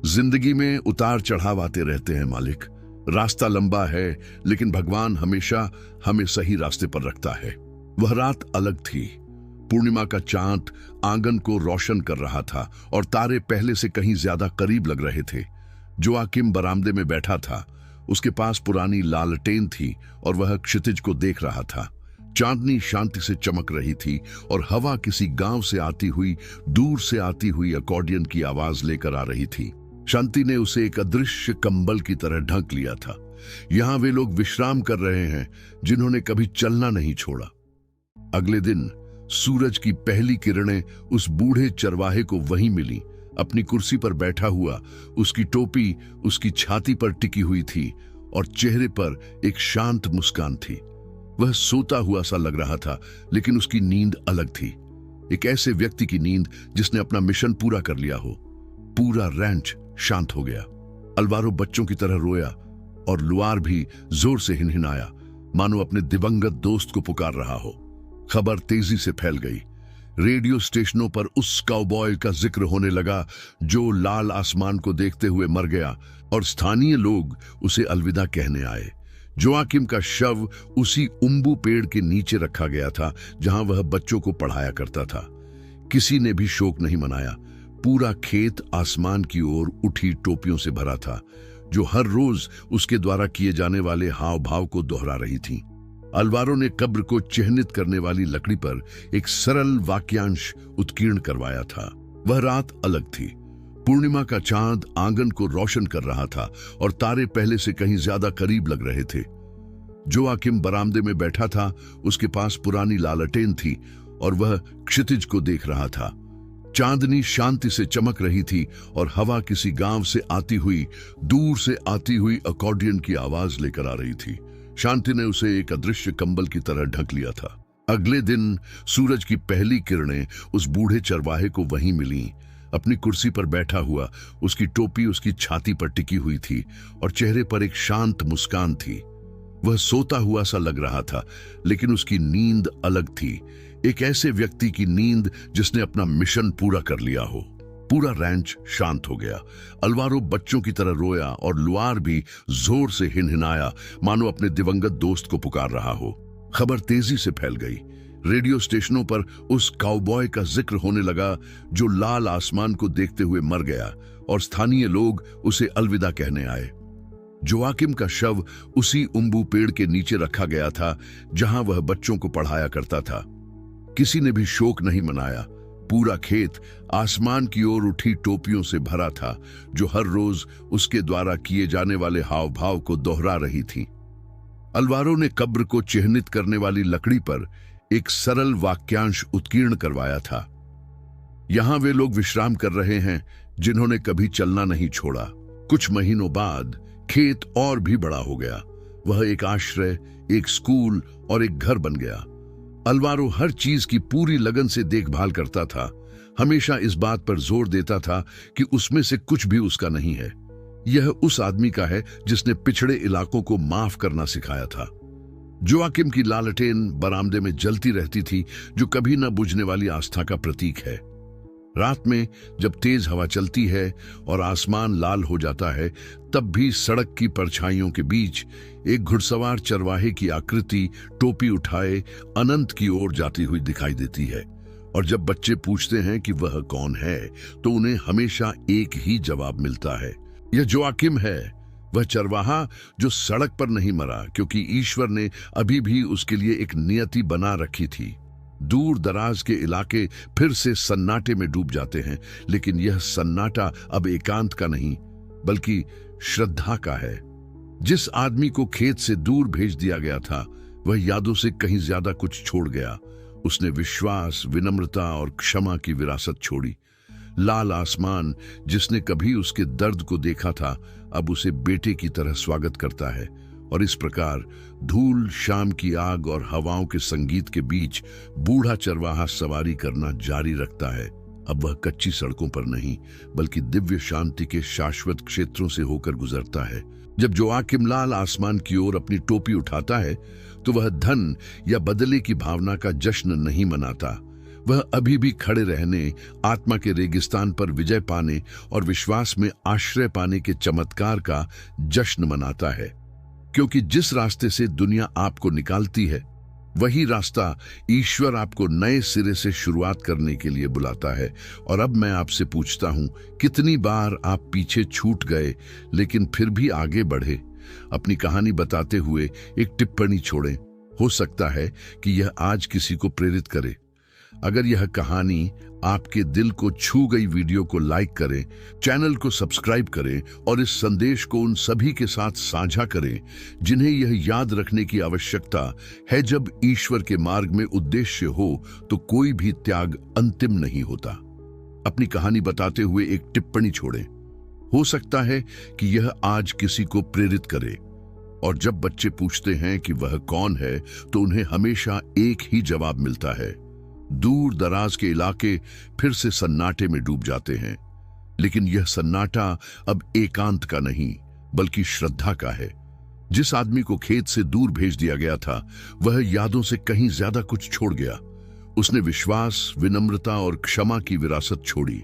जिंदगी में उतार चढ़ाव आते रहते हैं मालिक, रास्ता लंबा है, लेकिन भगवान हमेशा हमें सही रास्ते पर रखता है। वह रात अलग थी। पूर्णिमा का चांद आंगन को रोशन कर रहा था और तारे पहले से कहीं ज्यादा करीब लग रहे थे। जोआकिम बरामदे में बैठा था। उसके पास पुरानी लालटेन थी और वह क्षितिज को देख रहा था। चांदनी शांति से चमक रही थी और हवा किसी गांव से आती हुई, दूर से आती हुई अकॉर्डियन की आवाज लेकर आ रही थी। शांति ने उसे एक अदृश्य कंबल की तरह ढक लिया था। यहां वे लोग विश्राम कर रहे हैं जिन्होंने कभी चलना नहीं छोड़ा। अगले दिन सूरज की पहली किरणें उस बूढ़े चरवाहे को वहीं मिली। अपनी कुर्सी पर बैठा हुआ, उसकी टोपी उसकी छाती पर टिकी हुई थी और चेहरे पर एक शांत मुस्कान थी। वह सोता हुआ सा लग रहा था, लेकिन उसकी नींद अलग थी। एक ऐसे व्यक्ति की नींद जिसने अपना मिशन पूरा कर लिया हो। पूरा रैंच शांत हो गया। अलवारो बच्चों की तरह रोया और लुआर भी जोर से हिनहिनाया, मानो अपने दिवंगत दोस्त को पुकार रहा हो। खबर तेजी से फैल गई। रेडियो स्टेशनों पर उस काउबॉय का जिक्र होने लगा जो लाल आसमान को देखते हुए मर गया, और स्थानीय लोग उसे अलविदा कहने आए। जोआकिम का शव उसी उम्बू पेड़ के नीचे रखा गया था जहां वह बच्चों को पढ़ाया करता था। किसी ने भी शोक नहीं मनाया। पूरा खेत आसमान की ओर उठी टोपियों से भरा था, जो हर रोज उसके द्वारा किए जाने वाले हाव भाव को दोहरा रही थी। अलवारो ने कब्र को चिह्नित करने वाली लकड़ी पर एक सरल वाक्यांश उत्कीर्ण करवाया था। वह रात अलग थी। पूर्णिमा का चांद आंगन को रोशन कर रहा था और तारे पहले से कहीं ज्यादा करीब लग रहे थे। जोआकिम बरामदे में बैठा था। उसके पास पुरानी लालटेन थी और वह क्षितिज को देख रहा था। चांदनी शांति से चमक रही थी और हवा किसी गांव से आती हुई, दूर से आती हुई अकॉर्डियन की आवाज लेकर आ रही थी। शांति ने उसे एक अदृश्य कंबल की तरह ढक लिया था। अगले दिन सूरज की पहली किरणें उस बूढ़े चरवाहे को वहीं मिली। अपनी कुर्सी पर बैठा हुआ, उसकी टोपी उसकी छाती पर टिकी हुई थी और चेहरे पर एक शांत मुस्कान थी। वह सोता हुआ सा लग रहा था, लेकिन उसकी नींद अलग थी। एक ऐसे व्यक्ति की नींद जिसने अपना मिशन पूरा कर लिया हो। पूरा रैंच शांत हो गया। अलवारो बच्चों की तरह रोया और लुआर भी जोर से हिनहिनाया, मानो अपने दिवंगत दोस्त को पुकार रहा हो। खबर तेजी से फैल गई। रेडियो स्टेशनों पर उस काउबॉय का जिक्र होने लगा जो लाल आसमान को देखते हुए मर गया, और स्थानीय लोग उसे अलविदा कहने आए। जोआकिम का शव उसी उम्बू पेड़ के नीचे रखा गया था जहां वह बच्चों को पढ़ाया करता था। किसी ने भी शोक नहीं मनाया। पूरा खेत आसमान की ओर उठी टोपियों से भरा था, जो हर रोज उसके द्वारा किए जाने वाले हाव भाव को दोहरा रही थी। अलवारो ने कब्र को चिह्नित करने वाली लकड़ी पर एक सरल वाक्यांश उत्कीर्ण करवाया था। यहां वे लोग विश्राम कर रहे हैं जिन्होंने कभी चलना नहीं छोड़ा। कुछ महीनों बाद खेत और भी बड़ा हो गया। वह एक आश्रय, एक स्कूल और एक घर बन गया। अलवारो हर चीज की पूरी लगन से देखभाल करता था। हमेशा इस बात पर जोर देता था कि उसमें से कुछ भी उसका नहीं है। यह उस आदमी का है जिसने पिछड़े इलाकों को माफ करना सिखाया था। जोआकिम की लालटेन बरामदे में जलती रहती थी, जो कभी न बुझने वाली आस्था का प्रतीक है। रात में जब तेज हवा चलती है और आसमान लाल हो जाता है, तब भी सड़क की परछाइयों के बीच एक घुड़सवार चरवाहे की आकृति टोपी उठाए अनंत की ओर जाती हुई दिखाई देती है। और जब बच्चे पूछते हैं कि वह कौन है, तो उन्हें हमेशा एक ही जवाब मिलता है, यह जोआकिम है। वह चरवाहा जो सड़क पर नहीं मरा, क्योंकि ईश्वर ने अभी भी उसके लिए एक नियति बना रखी थी। दूर दराज के इलाके फिर से सन्नाटे में डूब जाते हैं, लेकिन यह सन्नाटा अब एकांत का नहीं बल्कि श्रद्धा का है। जिस आदमी को खेत से दूर भेज दिया गया था, वह यादों से कहीं ज्यादा कुछ छोड़ गया। उसने विश्वास, विनम्रता और क्षमा की विरासत छोड़ी। लाल आसमान जिसने कभी उसके दर्द को देखा था, अब उसे बेटे की तरह स्वागत करता है। और इस प्रकार धूल, शाम की आग और हवाओं के संगीत के बीच बूढ़ा चरवाहा सवारी करना जारी रखता है। अब वह कच्ची सड़कों पर नहीं, बल्कि दिव्य शांति के शाश्वत क्षेत्रों से होकर गुजरता है। जब जोआकिम लाल आसमान की ओर अपनी टोपी उठाता है, तो वह धन या बदले की भावना का जश्न नहीं मनाता। वह अभी भी खड़े रहने, आत्मा के रेगिस्तान पर विजय पाने और विश्वास में आश्रय पाने के चमत्कार का जश्न मनाता है। क्योंकि जिस रास्ते से दुनिया आपको निकालती है, वही रास्ता ईश्वर आपको नए सिरे से शुरुआत करने के लिए बुलाता है। और अब मैं आपसे पूछता हूं, कितनी बार आप पीछे छूट गए लेकिन फिर भी आगे बढ़े? अपनी कहानी बताते हुए एक टिप्पणी छोड़ें। हो सकता है कि यह आज किसी को प्रेरित करे। अगर यह कहानी आपके दिल को छू गई, वीडियो को लाइक करें, चैनल को सब्सक्राइब करें और इस संदेश को उन सभी के साथ साझा करें जिन्हें यह याद रखने की आवश्यकता है, जब ईश्वर के मार्ग में उद्देश्य हो तो कोई भी त्याग अंतिम नहीं होता। अपनी कहानी बताते हुए एक टिप्पणी छोड़ें। हो सकता है कि यह आज किसी को प्रेरित करे। और जब बच्चे पूछते हैं कि वह कौन है, तो उन्हें हमेशा एक ही जवाब मिलता है, दूर दराज के इलाके फिर से सन्नाटे में डूब जाते हैं। लेकिन यह सन्नाटा अब एकांत का नहीं बल्कि श्रद्धा का है। जिस आदमी को खेत से दूर भेज दिया गया था वह यादों से कहीं ज्यादा कुछ छोड़ गया। उसने विश्वास, विनम्रता और क्षमा की विरासत छोड़ी।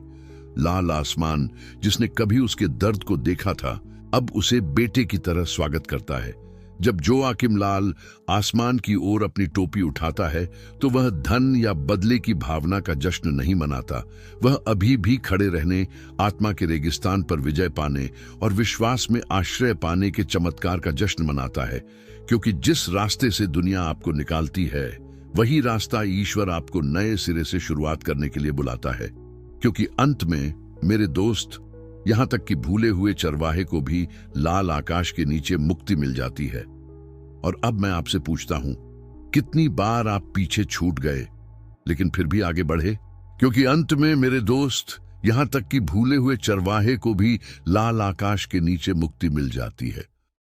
लाल आसमान जिसने कभी उसके दर्द को देखा था अब उसे बेटे की तरह स्वागत करता है। जब जोआकिम लाल आसमान की ओर अपनी टोपी उठाता है तो वह धन या बदले की भावना का जश्न नहीं मनाता। वह अभी भी खड़े रहने, आत्मा के रेगिस्तान पर विजय पाने और विश्वास में आश्रय पाने के चमत्कार का जश्न मनाता है। क्योंकि जिस रास्ते से दुनिया आपको निकालती है वही रास्ता ईश्वर आपको नए सिरे से शुरुआत करने के लिए बुलाता है। क्योंकि अंत में मेरे दोस्त, यहां तक कि भूले हुए चरवाहे को भी लाल आकाश के नीचे मुक्ति मिल जाती है। और अब मैं आपसे पूछता हूं, कितनी बार आप पीछे छूट गए लेकिन फिर भी आगे बढ़े? क्योंकि अंत में मेरे दोस्त, यहां तक कि भूले हुए चरवाहे को भी लाल आकाश के नीचे मुक्ति मिल जाती है।